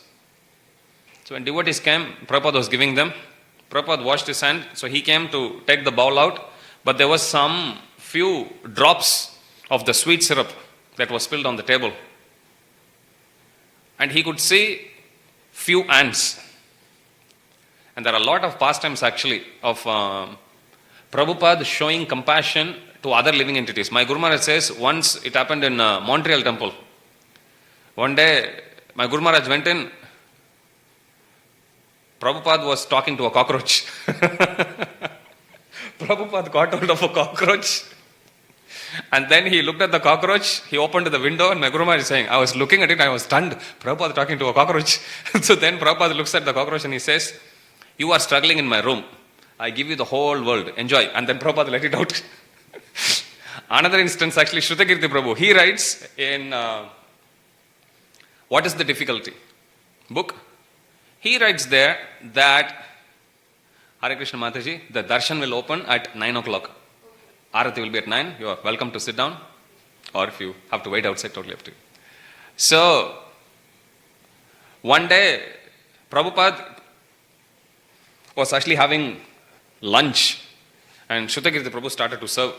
So when devotees came, Prabhupada was giving them. Prabhupada washed his hand, so he came to take the bowl out, but there was some few drops of the sweet syrup that was spilled on the table. And he could see few ants. And there are a lot of pastimes actually of Prabhupada showing compassion to other living entities. My Guru Maharaj says once it happened in Montreal temple. One day my Guru Maharaj went in. Prabhupada was talking to a cockroach. Prabhupada got hold of a cockroach. And then he looked at the cockroach, he opened the window, and my Guru Maharaj is saying, I was looking at it, I was stunned. Prabhupada talking to a cockroach. So then Prabhupada looks at the cockroach and he says, you are struggling in my room. I give you the whole world. Enjoy. And then Prabhupada let it out. Another instance, actually, Shrutakirti Prabhu, he writes in What is the Difficulty? book. He writes there that, Hare Krishna Mataji, the darshan will open at 9 o'clock. Arati will be at 9. You are welcome to sit down. Or if you have to wait outside, totally up to you. So, one day, Prabhupada was actually having lunch and Shrutakirti Prabhu started to serve.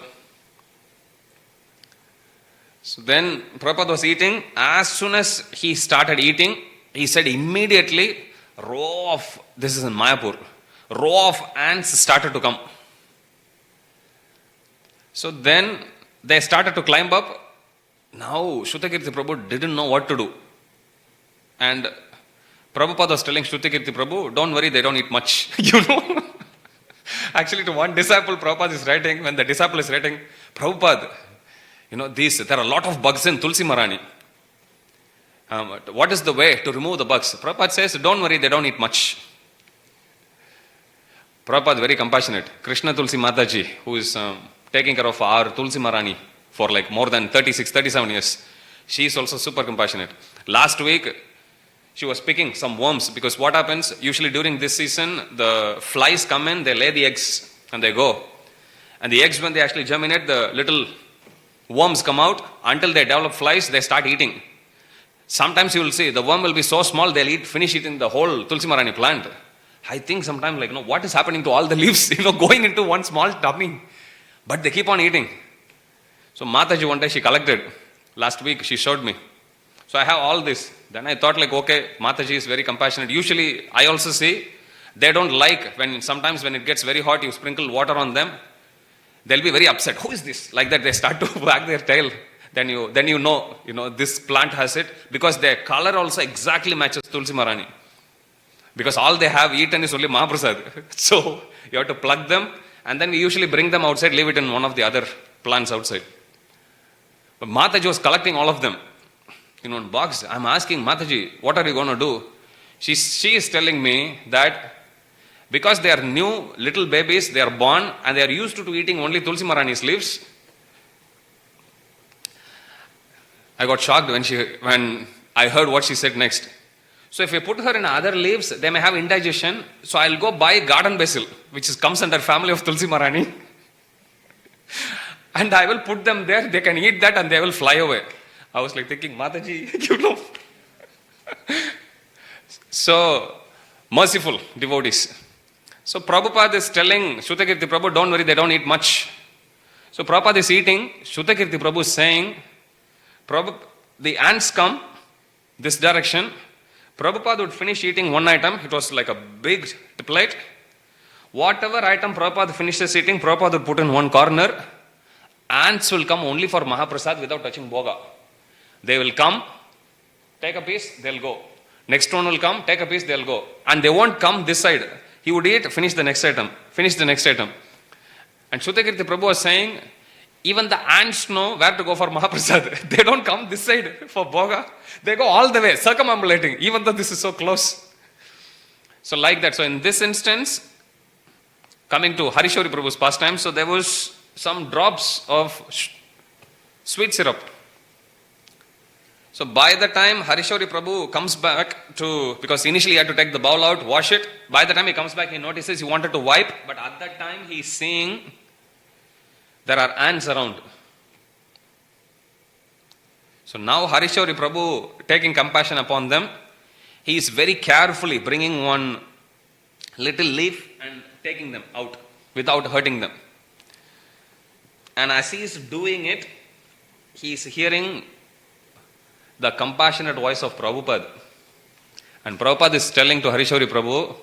So then Prabhupada was eating. As soon as he started eating, he said immediately, this is in Mayapur, row of ants started to come. So then they started to climb up. Now Shrutakirti Prabhu didn't know what to do. And Prabhupada was telling Shrutakirti Prabhu, don't worry, they don't eat much. Actually, to one disciple, Prabhupada is writing, when the disciple is writing, Prabhupada, there are a lot of bugs in Tulsi Marani. What is the way to remove the bugs? Prabhupada says, don't worry, they don't eat much. Prabhupada is very compassionate. Krishna Tulsi Mataji, who is taking care of our Tulsi Marani for like more than 36, 37 years. She is also super compassionate. Last week, she was picking some worms, because what happens, usually during this season, the flies come in, they lay the eggs and they go. And the eggs, when they actually germinate, the little worms come out. Until they develop flies, they start eating. Sometimes you will see, the worm will be so small, they'll finish eating the whole Tulsi Marani plant. I think sometimes what is happening to all the leaves, going into one small tummy. But they keep on eating. So Mataji one day she collected. Last week she showed me. So I have all this. Then I thought okay, Mataji is very compassionate. Usually I also see, they don't like sometimes when it gets very hot, you sprinkle water on them. They'll be very upset. Who is this? Like that they start to wag their tail. Then you know, this plant has it, because their color also exactly matches Tulsi Marani. Because all they have eaten is only Mahaprasad. So you have to plug them, and then we usually bring them outside, leave it in one of the other plants outside. But Mataji was collecting all of them. In box. I'm asking Mataji, what are you going to do? She is telling me that because they are new little babies, they are born and they are used to eating only Tulsi Marani's leaves. I got shocked when I heard what she said next. So if you put her in other leaves, they may have indigestion. So I'll go buy garden basil, which comes under family of Tulsi Marani. And I will put them there. They can eat that and they will fly away. I was thinking, Mataji, So, merciful devotees. So Prabhupada is telling Shrutakirti Prabhu, don't worry, they don't eat much. So Prabhupada is eating. Shrutakirti Prabhu is saying, the ants come this direction. Prabhupada would finish eating one item. It was like a big plate. Whatever item Prabhupada finishes eating, Prabhupada would put in one corner. Ants will come only for Mahaprasad without touching Bhoga. They will come, take a piece, they'll go. Next one will come, take a piece, they'll go. And they won't come this side. He would eat, finish the next item, finish the next item. And Shrutakirti Prabhu was saying, Even the ants know where to go for Mahaprasad. They don't come this side for Bhoga. They go all the way, circumambulating, even though this is so close. So like that. So in this instance, coming to Harishori Prabhu's pastime, so there was some drops of sweet syrup. So by the time Harishori Prabhu comes back to, because initially he had to take the bowl out, wash it. By the time he comes back, he notices he wanted to wipe, but at that time he's seeing there are ants around. So now Harishori Prabhu, taking compassion upon them, he is very carefully bringing one little leaf and taking them out without hurting them. And as he is doing it, he is hearing the compassionate voice of Prabhupada. And Prabhupada is telling to Harishori Prabhu,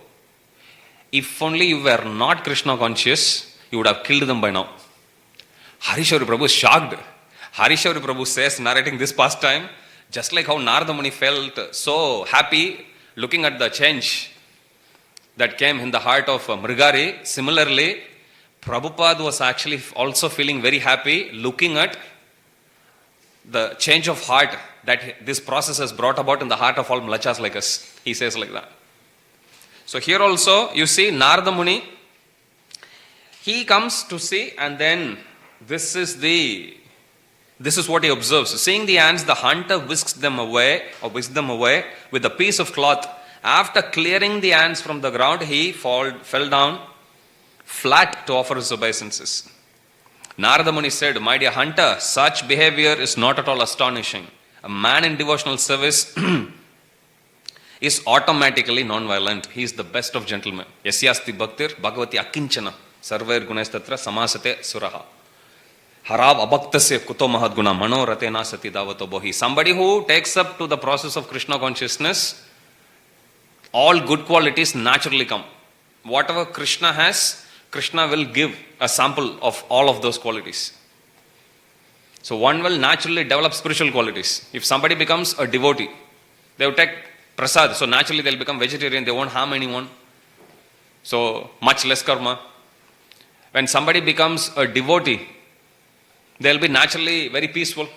if only you were not Krishna conscious, you would have killed them by now. Harishori Prabhu is shocked. Harishori Prabhu says, narrating this pastime, just like how Narada Muni felt so happy looking at the change that came in the heart of Mrigari, similarly, Prabhupada was actually also feeling very happy looking at the change of heart that this process has brought about in the heart of all mlachas like us. He says like that. So here also you see Narada Muni, he comes to see, and then this is what he observes. Seeing the ants, the hunter whisked them away with a piece of cloth. After clearing the ants from the ground, he fell down flat to offer his obeisances. Narada Muni said, my dear hunter, such behavior is not at all astonishing. A man in devotional service is automatically non-violent. He is the best of gentlemen. Yasyasti bhaktir bhagavati akinchana sarvair gunastatra samasate suraha. Harab abhaktasya kuto mahadguna mano ratena sati davato bohi. Somebody who takes up to the process of Krishna consciousness, all good qualities naturally come. Whatever Krishna has, Krishna will give a sample of all of those qualities. So one will naturally develop spiritual qualities. If somebody becomes a devotee, they will take prasad, so naturally they will become vegetarian, they won't harm anyone. So much less karma. When somebody becomes a devotee, they will be naturally very peaceful.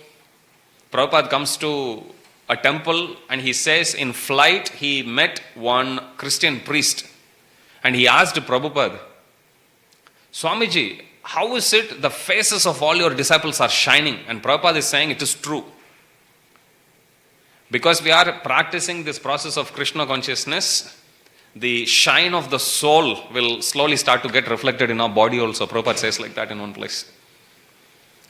Prabhupada comes to a temple and he says in flight he met one Christian priest and he asked Prabhupada, Swamiji, how is it the faces of all your disciples are shining? And Prabhupada is saying it is true. Because we are practicing this process of Krishna consciousness, the shine of the soul will slowly start to get reflected in our body also. Prabhupada says like that in one place.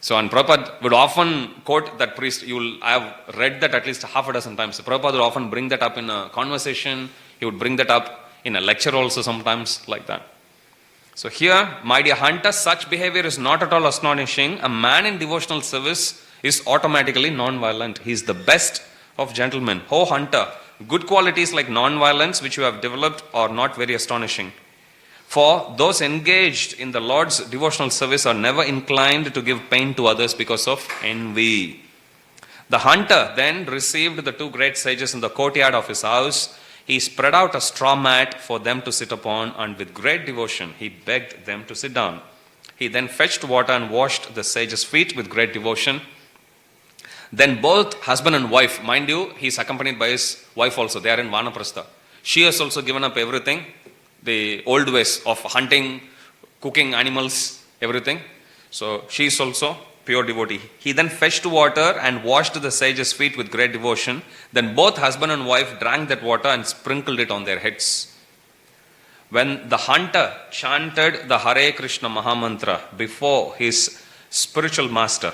So, and Prabhupada would often quote that priest. I have read that at least half a dozen times. Prabhupada would often bring that up in a conversation. He would bring that up in a lecture also sometimes like that. So here, my dear hunter, such behavior is not at all astonishing. A man in devotional service is automatically non-violent. He is the best of gentlemen. O hunter, good qualities like non-violence which you have developed are not very astonishing. For those engaged in the Lord's devotional service are never inclined to give pain to others because of envy. The hunter then received the two great sages in the courtyard of his house. He spread out a straw mat for them to sit upon, and with great devotion he begged them to sit down. He then fetched water and washed the sage's feet with great devotion. Then both husband and wife, mind you, he is accompanied by his wife also. They are in Vanaprastha. She has also given up everything, the old ways of hunting, cooking animals, everything. So she is also pure devotee. He then fetched water and washed the sage's feet with great devotion. Then both husband and wife drank that water and sprinkled it on their heads. When the hunter chanted the Hare Krishna Mahamantra before his spiritual master,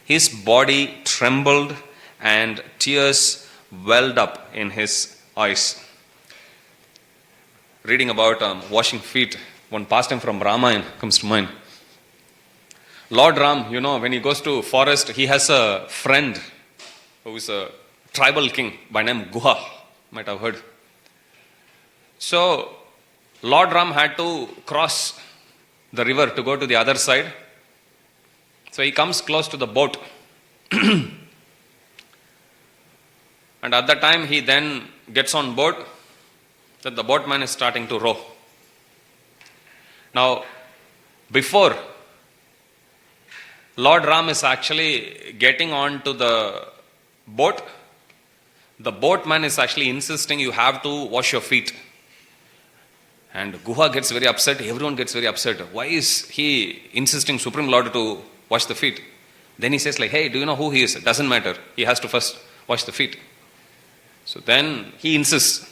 his body trembled and tears welled up in his eyes. Reading about washing feet, one pastime from Ramayana comes to mind. Lord Ram, when he goes to forest, he has a friend who is a tribal king by name Guha, might have heard. So, Lord Ram had to cross the river to go to the other side. So he comes close to the boat. And at that time he then gets on board, that the boatman is starting to row. Now, before Lord Ram is actually getting onto the boat. The boatman is actually insisting you have to wash your feet. And Guha gets very upset. Everyone gets very upset. Why is he insisting Supreme Lord to wash the feet? Then he says like, hey, do you know who he is? It doesn't matter. He has to first wash the feet. So then he insists.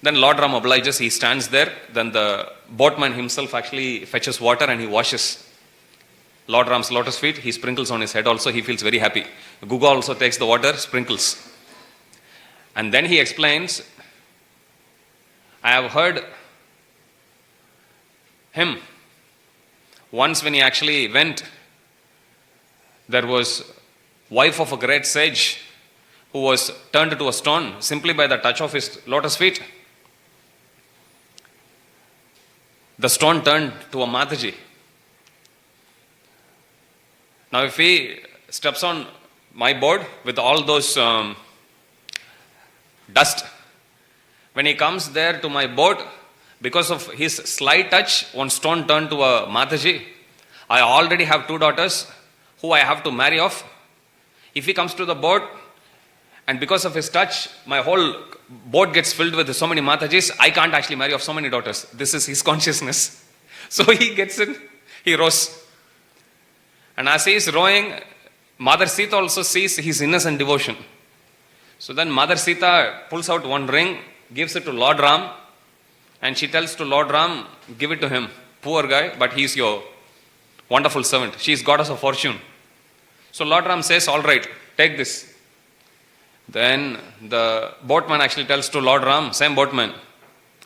Then Lord Ram obliges. He stands there. Then the boatman himself actually fetches water and he washes Lord Ram's lotus feet. He sprinkles on his head also. He feels very happy. Guga also takes the water, sprinkles. And then he explains, I have heard him. Once when he actually went, there was wife of a great sage who was turned to a stone simply by the touch of his lotus feet. The stone turned to a Mataji. Now if he steps on my board with all those dust, when he comes there to my boat, because of his slight touch, one stone turned to a Mataji. I already have 2 daughters who I have to marry off. If he comes to the boat and because of his touch, my whole boat gets filled with so many Matajis, I can't actually marry off so many daughters. This is his consciousness. So he gets in, he rows. And as he is rowing, Mother Sita also sees his innocent devotion. So then Mother Sita pulls out one ring, gives it to Lord Ram, and she tells to Lord Ram, give it to him. Poor guy, but he's your wonderful servant. She's goddess of fortune. So Lord Ram says, all right, take this. Then the boatman actually tells to Lord Ram, same boatman,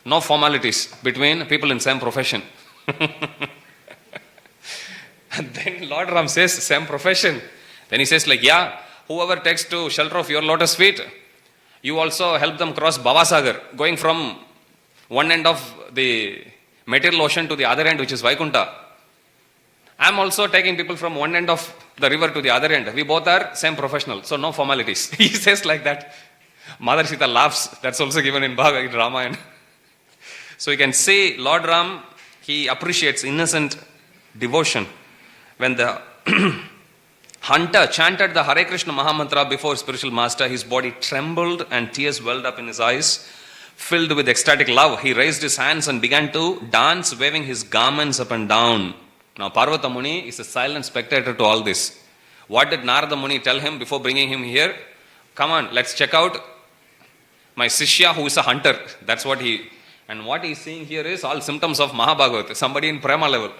no formalities between people in same profession. And then Lord Ram says, same profession. Then he says like, yeah, whoever takes to shelter of your lotus feet, you also help them cross Bhavasagar, going from one end of the material ocean to the other end, which is Vaikunta. I am also taking people from one end of the river to the other end. We both are same professional, so no formalities. He says like that. Mother Sita laughs. That's also given in Bhagavad Ramayana. So you can see Lord Ram, he appreciates innocent devotion. When the hunter chanted the Hare Krishna Mahamantra before spiritual master, his body trembled and tears welled up in his eyes. Filled with ecstatic love, he raised his hands and began to dance, waving his garments up and down. Now Parvata Muni is a silent spectator to all this. What did Narada Muni tell him before bringing him here? Come on, let's check out my Sishya who is a hunter. That's what he... And what he's seeing here is all symptoms of Mahabhagavata, somebody in prema level.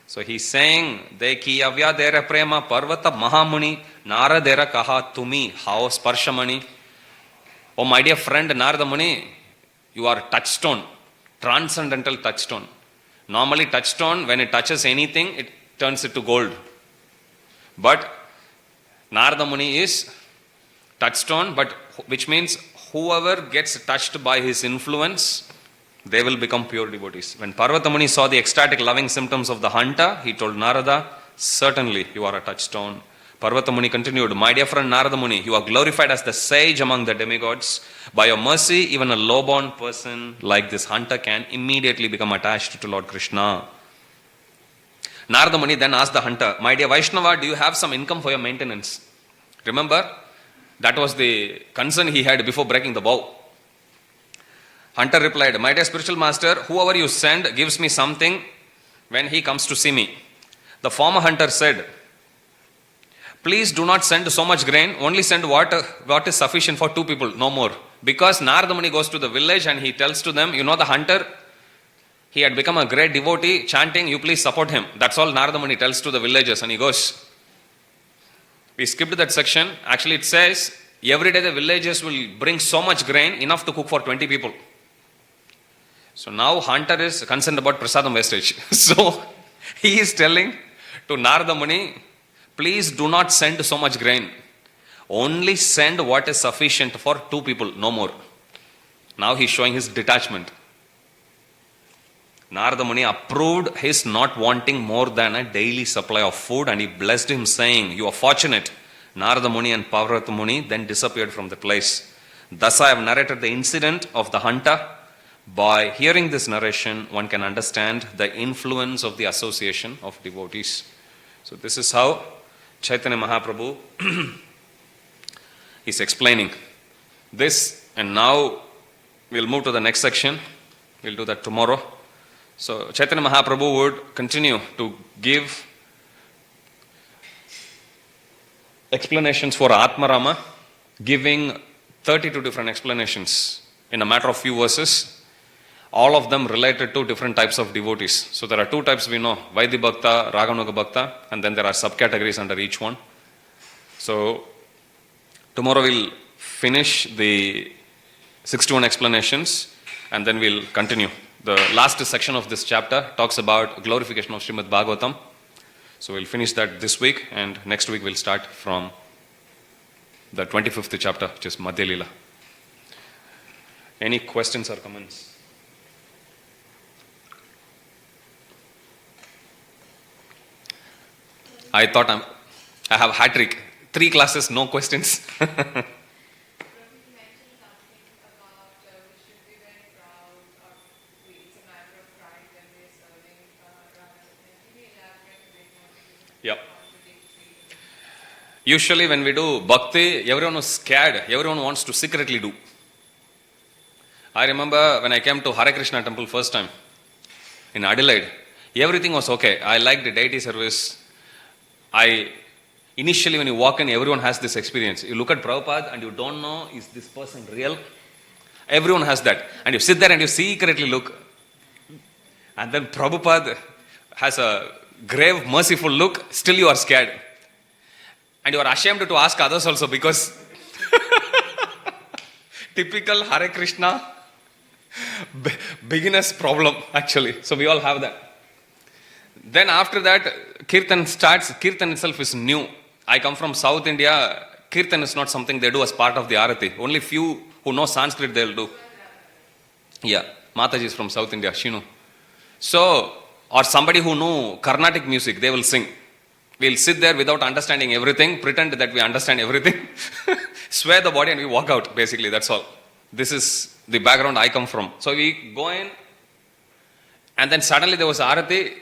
So he's saying, Deki avya dera prema parvata mahamuni naradera kaha tumi how sparshamani. Oh my dear friend Narada Muni, you are touchstone, transcendental touchstone. Normally touchstone, when it touches anything, it turns it to gold. But Narada Muni is touchstone, but which means whoever gets touched by his influence, they will become pure devotees. When Parvata Muni saw the ecstatic loving symptoms of the hunter, he told Narada, certainly you are a touchstone. Parvata Muni continued, my dear friend Narada Muni, you are glorified as the sage among the demigods. By your mercy, even a low-born person like this hunter can immediately become attached to Lord Krishna. Narada Muni then asked the hunter, my dear Vaishnava, do you have some income for your maintenance? Remember, that was the concern he had before breaking the vow. Hunter replied, my dear spiritual master, whoever you send gives me something when he comes to see me. The former hunter said, please do not send so much grain, only send what is sufficient for 2 people, no more. Because Narada Muni goes to the village and he tells to them, you know the hunter, he had become a great devotee, chanting, you please support him. That's all Narada Muni tells to the villagers and he goes. We skipped that section. Actually it says, every day the villagers will bring so much grain, enough to cook for 20 people. So now hunter is concerned about prasadam wastage. So he is telling to Narada Muni, please do not send so much grain. Only send what is sufficient for 2 people, no more. Now he is showing his detachment. Narada Muni approved his not wanting more than a daily supply of food and he blessed him saying, you are fortunate. Narada Muni and Parvata Muni then disappeared from the place. Thus I have narrated the incident of the hunter. By hearing this narration, one can understand the influence of the association of devotees. So this is how Chaitanya Mahaprabhu is explaining this, and now we'll move to the next section. We'll do that tomorrow. So Chaitanya Mahaprabhu would continue to give explanations for Atmarama, giving 32 different explanations in a matter of few verses, all of them related to different types of devotees. So there are two types we know, Vaidhi Bhakta, Raganuga Bhakta, and then there are subcategories under each one. So tomorrow we'll finish the 61 explanations and then we'll continue. The last section of this chapter talks about glorification of Srimad Bhagavatam. So we'll finish that this week, and next week we'll start from the 25th chapter, which is Madhya Lila. Any questions or comments? I thought I have hat trick. 3 classes, no questions. Yep. Usually when we do bhakti, everyone is scared. Everyone wants to secretly do. I remember when I came to Hare Krishna temple first time in Adelaide, everything was okay. I liked the deity service. Initially when you walk in, everyone has this experience. You look at Prabhupada and you don't know, is this person real? Everyone has that. And you sit there and you secretly look. And then Prabhupada has a grave, merciful look, still you are scared. And you are ashamed to ask others also, because typical Hare Krishna beginner's problem actually. So we all have that. Then after that, Kirtan starts. Kirtan itself is new. I come from South India. Kirtan is not something they do as part of the Arati. Only few who know Sanskrit they'll do. Yeah, Mataji is from South India, Shinu. So, or somebody who know Carnatic music, they will sing. We'll sit there without understanding everything, pretend that we understand everything, swear the body and we walk out, basically, that's all. This is the background I come from. So we go in, and then suddenly there was Arati.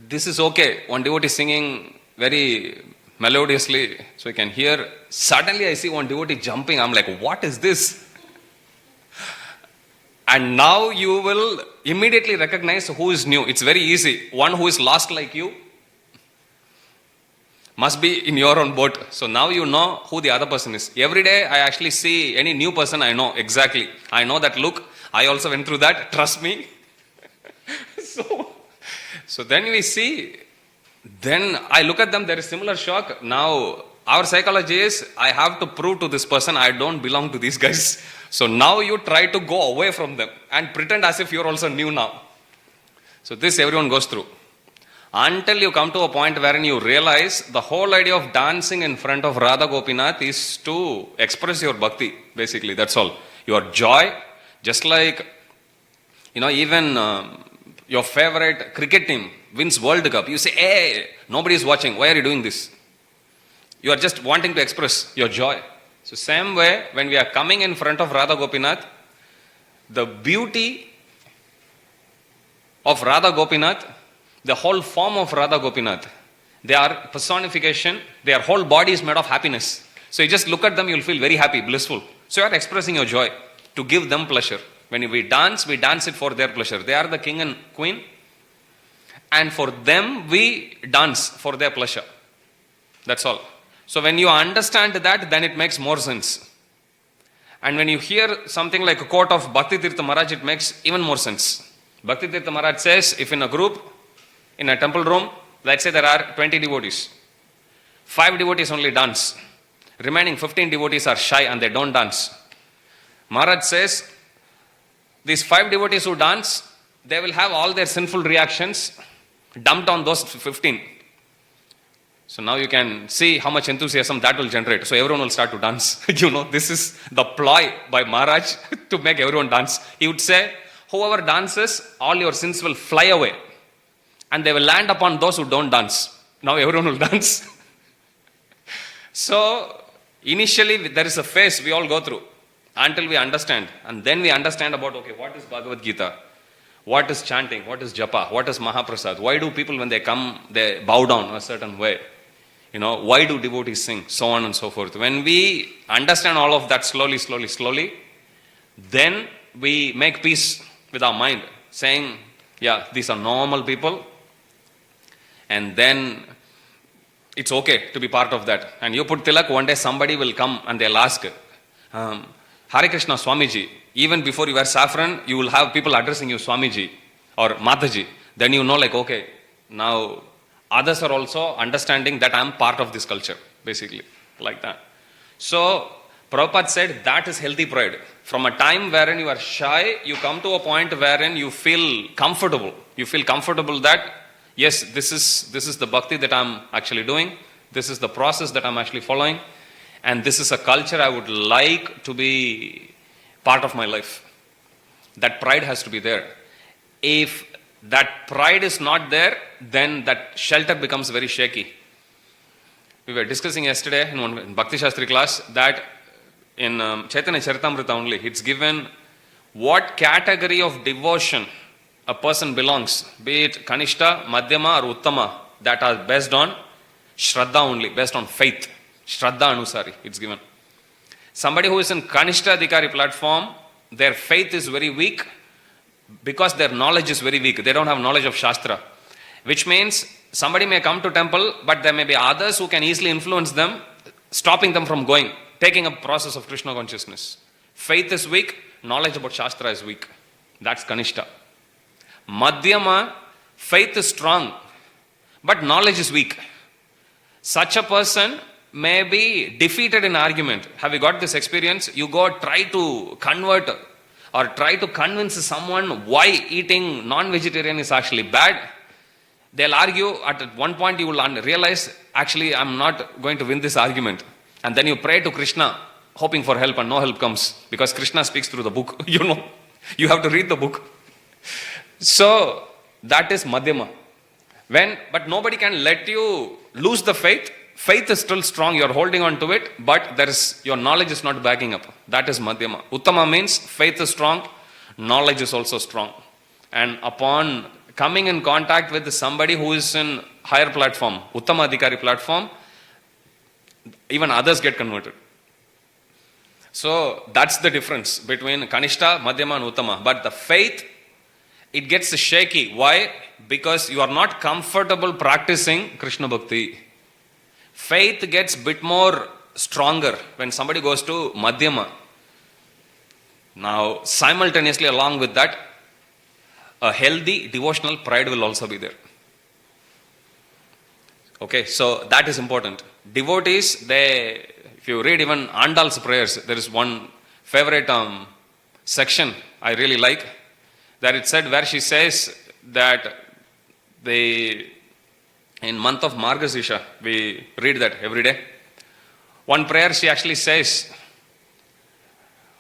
This is okay. One devotee singing very melodiously, so you can hear. Suddenly I see one devotee jumping. I'm like, what is this? And now you will immediately recognize who is new. It's very easy. One who is lost like you must be in your own boat. So now you know who the other person is. Every day I actually see any new person, I know exactly. I know that look. I also went through that. Trust me. So then we see, then I look at them, there is similar shock. Now our psychology is, I have to prove to this person I don't belong to these guys. So now you try to go away from them and pretend as if you're also new now. So this everyone goes through. Until you come to a point wherein you realize the whole idea of dancing in front of Radha Gopinath is to express your bhakti, basically, that's all. Your joy, just like, even your favorite cricket team wins World Cup. You say, hey, nobody is watching. Why are you doing this? You are just wanting to express your joy. So same way, when we are coming in front of Radha Gopinath, the beauty of Radha Gopinath, the whole form of Radha Gopinath, they are personification, their whole body is made of happiness. So you just look at them, you'll feel very happy, blissful. So you are expressing your joy to give them pleasure. When we dance it for their pleasure. They are the king and queen, and for them we dance for their pleasure. That's all. So when you understand that, then it makes more sense. And when you hear something like a quote of Bhakti Tirtha Maharaj, it makes even more sense. Bhakti Tirtha Maharaj says, if in a group, in a temple room, let's say there are 20 devotees. 5 devotees only dance. Remaining 15 devotees are shy and they don't dance. Maharaj says, these 5 devotees who dance, they will have all their sinful reactions dumped on those 15. So now you can see how much enthusiasm that will generate. So everyone will start to dance. This is the ploy by Maharaj to make everyone dance. He would say, whoever dances, all your sins will fly away. And they will land upon those who don't dance. Now everyone will dance. So initially there is a phase we all go through until we understand. And then we understand about, okay, what is Bhagavad Gita? What is chanting? What is japa? What is Mahaprasad? Why do people, when they come, they bow down a certain way? Why do devotees sing? So on and so forth. When we understand all of that slowly, then we make peace with our mind, saying, yeah, these are normal people, and then it's okay to be part of that. And you put tilak, one day somebody will come and they'll ask, Hare Krishna Swamiji, even before you wear saffron, you will have people addressing you Swamiji or Mataji. Then you know, like, okay, now others are also understanding that I'm part of this culture, basically, like that. So, Prabhupada said that is healthy pride. From a time wherein you are shy, you come to a point wherein you feel comfortable. You feel comfortable that, yes, this is the bhakti that I'm actually doing. This is the process that I'm actually following. And this is a culture I would like to be part of my life. That pride has to be there. If that pride is not there, then that shelter becomes very shaky. We were discussing yesterday in one Bhakti Shastri class that in Caitanya Caritamrta only, it's given what category of devotion a person belongs, be it Kanishta, Madhyama or Uttama, that are based on Shraddha only, based on faith. Shraddha Anusari, it's given. Somebody who is in Kanishta Adhikari platform, their faith is very weak because their knowledge is very weak. They don't have knowledge of Shastra. Which means somebody may come to temple, but there may be others who can easily influence them, stopping them from going, taking a process of Krishna consciousness. Faith is weak, knowledge about Shastra is weak. That's Kanishta. Madhyama, faith is strong, but knowledge is weak. Such a person may be defeated in argument. Have you got this experience? You go try to convert or try to convince someone why eating non-vegetarian is actually bad. They'll argue. At one point you will realize, actually I'm not going to win this argument. And then you pray to Krishna, hoping for help, and no help comes. Because Krishna speaks through the book. You have to read the book. So, that is Madhyama. But nobody can let you lose the faith. Faith is still strong, you are holding on to it, but your knowledge is not backing up. That is Madhyama. Uttama means faith is strong, knowledge is also strong. And upon coming in contact with somebody who is in higher platform, Uttama Adhikari platform, even others get converted. So that's the difference between Kanishta, Madhyama and Uttama. But the faith, it gets shaky. Why? Because you are not comfortable practicing Krishna Bhakti. Faith gets a bit more stronger when somebody goes to Madhyama. Now, simultaneously along with that, a healthy devotional pride will also be there. Okay, so that is important. Devotees, if you read even Andal's prayers, there is one favorite section I really like, that it said where she says that in month of Margasisha, we read that every day. One prayer she actually says,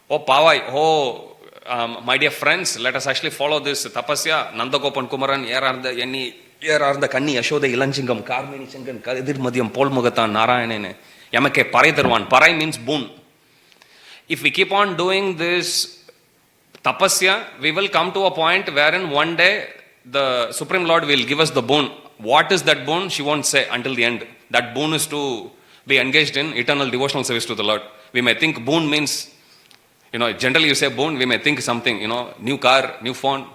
oh Pavai, my dear friends, let us actually follow this tapasya. Nandagopan Kumaran, here are the Kanni, Yashoda, Ilanchingam, Karmini Changan, Karidir Madhyam, Pol Mogatan, Narayane, Yamake Parai Darwan. Parai means boon. If we keep on doing this tapasya, we will come to a point wherein one day the Supreme Lord will give us the boon. What is that boon? She won't say until the end. That boon is to be engaged in eternal devotional service to the Lord. We may think boon means, generally you say boon, we may think something, new car, new phone.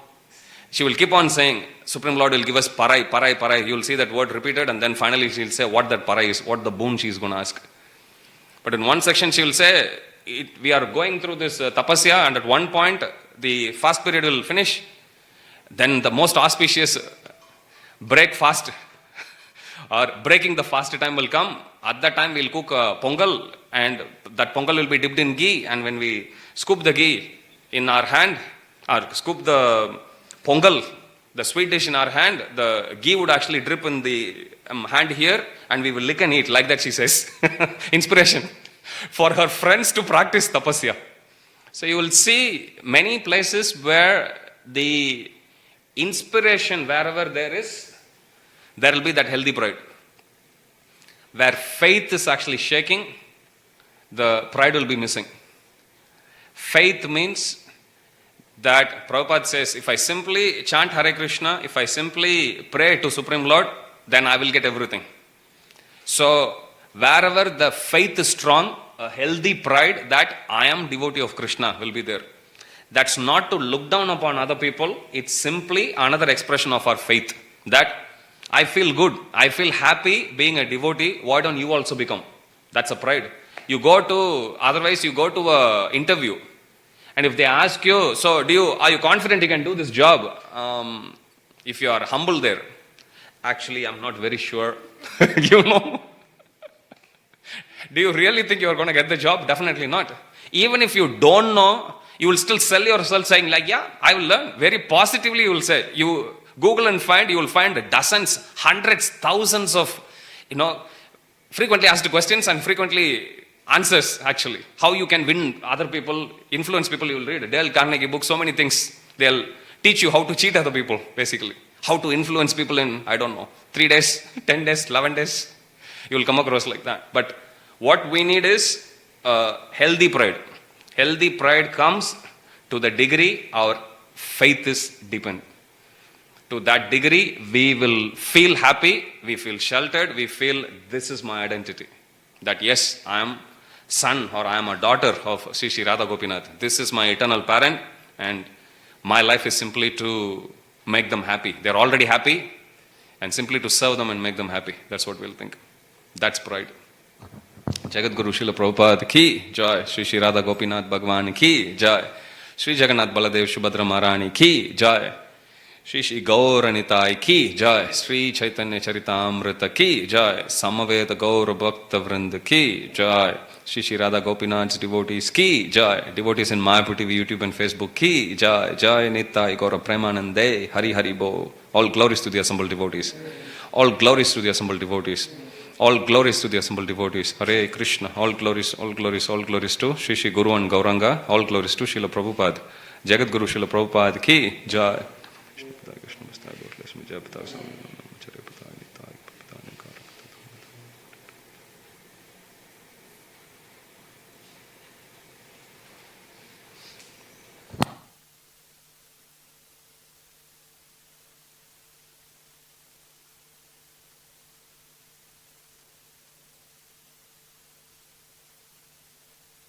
She will keep on saying, Supreme Lord will give us parai, parai, parai. You will see that word repeated, and then finally she will say what that parai is, what the boon she is going to ask. But in one section she will say, we are going through this tapasya, and at one point the fast period will finish. Then the most auspicious break fast or breaking the fast time will come. At that time we'll cook pongal, and that pongal will be dipped in ghee, and when we scoop the ghee in our hand or scoop the pongal, the sweet dish in our hand, the ghee would actually drip in the hand here, and we will lick and eat. Like that she says. Inspiration for her friends to practice tapasya. So you will see many places where the inspiration, wherever there is, there will be that healthy pride. Where faith is actually shaking, the pride will be missing. Faith means that Prabhupada says, if I simply chant Hare Krishna, if I simply pray to Supreme Lord, then I will get everything. So, wherever the faith is strong, a healthy pride that I am devotee of Krishna will be there. That's not to look down upon other people. It's simply another expression of our faith. That I feel good, I feel happy being a devotee. Why don't you also become? That's a pride. Otherwise you go to an interview. And if they ask you, so are you confident you can do this job? If you are humble there, actually I'm not very sure. You know. Do you really think you are going to get the job? Definitely not. Even if you don't know, you will still sell yourself saying like, yeah, I will learn. Very positively you will say. You Google and you will find dozens, hundreds, thousands of, frequently asked questions and frequently answers actually. How you can win other people, influence people, you will read. Dale Carnegie book, so many things. They'll teach you how to cheat other people, basically. How to influence people in, 3 days, 10 days, 11 days. You will come across like that. But what we need is healthy pride. Healthy pride comes to the degree our faith is deepened. To that degree, we will feel happy, we feel sheltered, we feel this is my identity. That yes, I am son or I am a daughter of Sri Radha Gopinath. This is my eternal parent and my life is simply to make them happy. They are already happy and simply to serve them and make them happy. That's what we'll think. That's pride. Jagat Guru Srila Prabhupada ki jai, Sri Radha Gopinath Bhagwan ki jai, Sri Jagannath Baladev Subhadra Maharani ki jai, Shri Gaur Anitai ki jai, Sri Caitanya Caritamrta ki jai, Samaveta Gaur Bhakta Vrinda ki jai, Sri Radha Gopinath's devotees ki jai, devotees in Mayapur TV, YouTube and Facebook ki jai, Jai Nitai Gaura Premanande, Hari Hari Bo. All glories to the assembled devotees. All glories to the assembled devotees. All glories to the assembled devotees. Hare Krishna. All glories, all glories, all glories to Shri Guru and Gauranga. All glories to Srila Prabhupada. Jagat Guru Srila Prabhupada ki jai.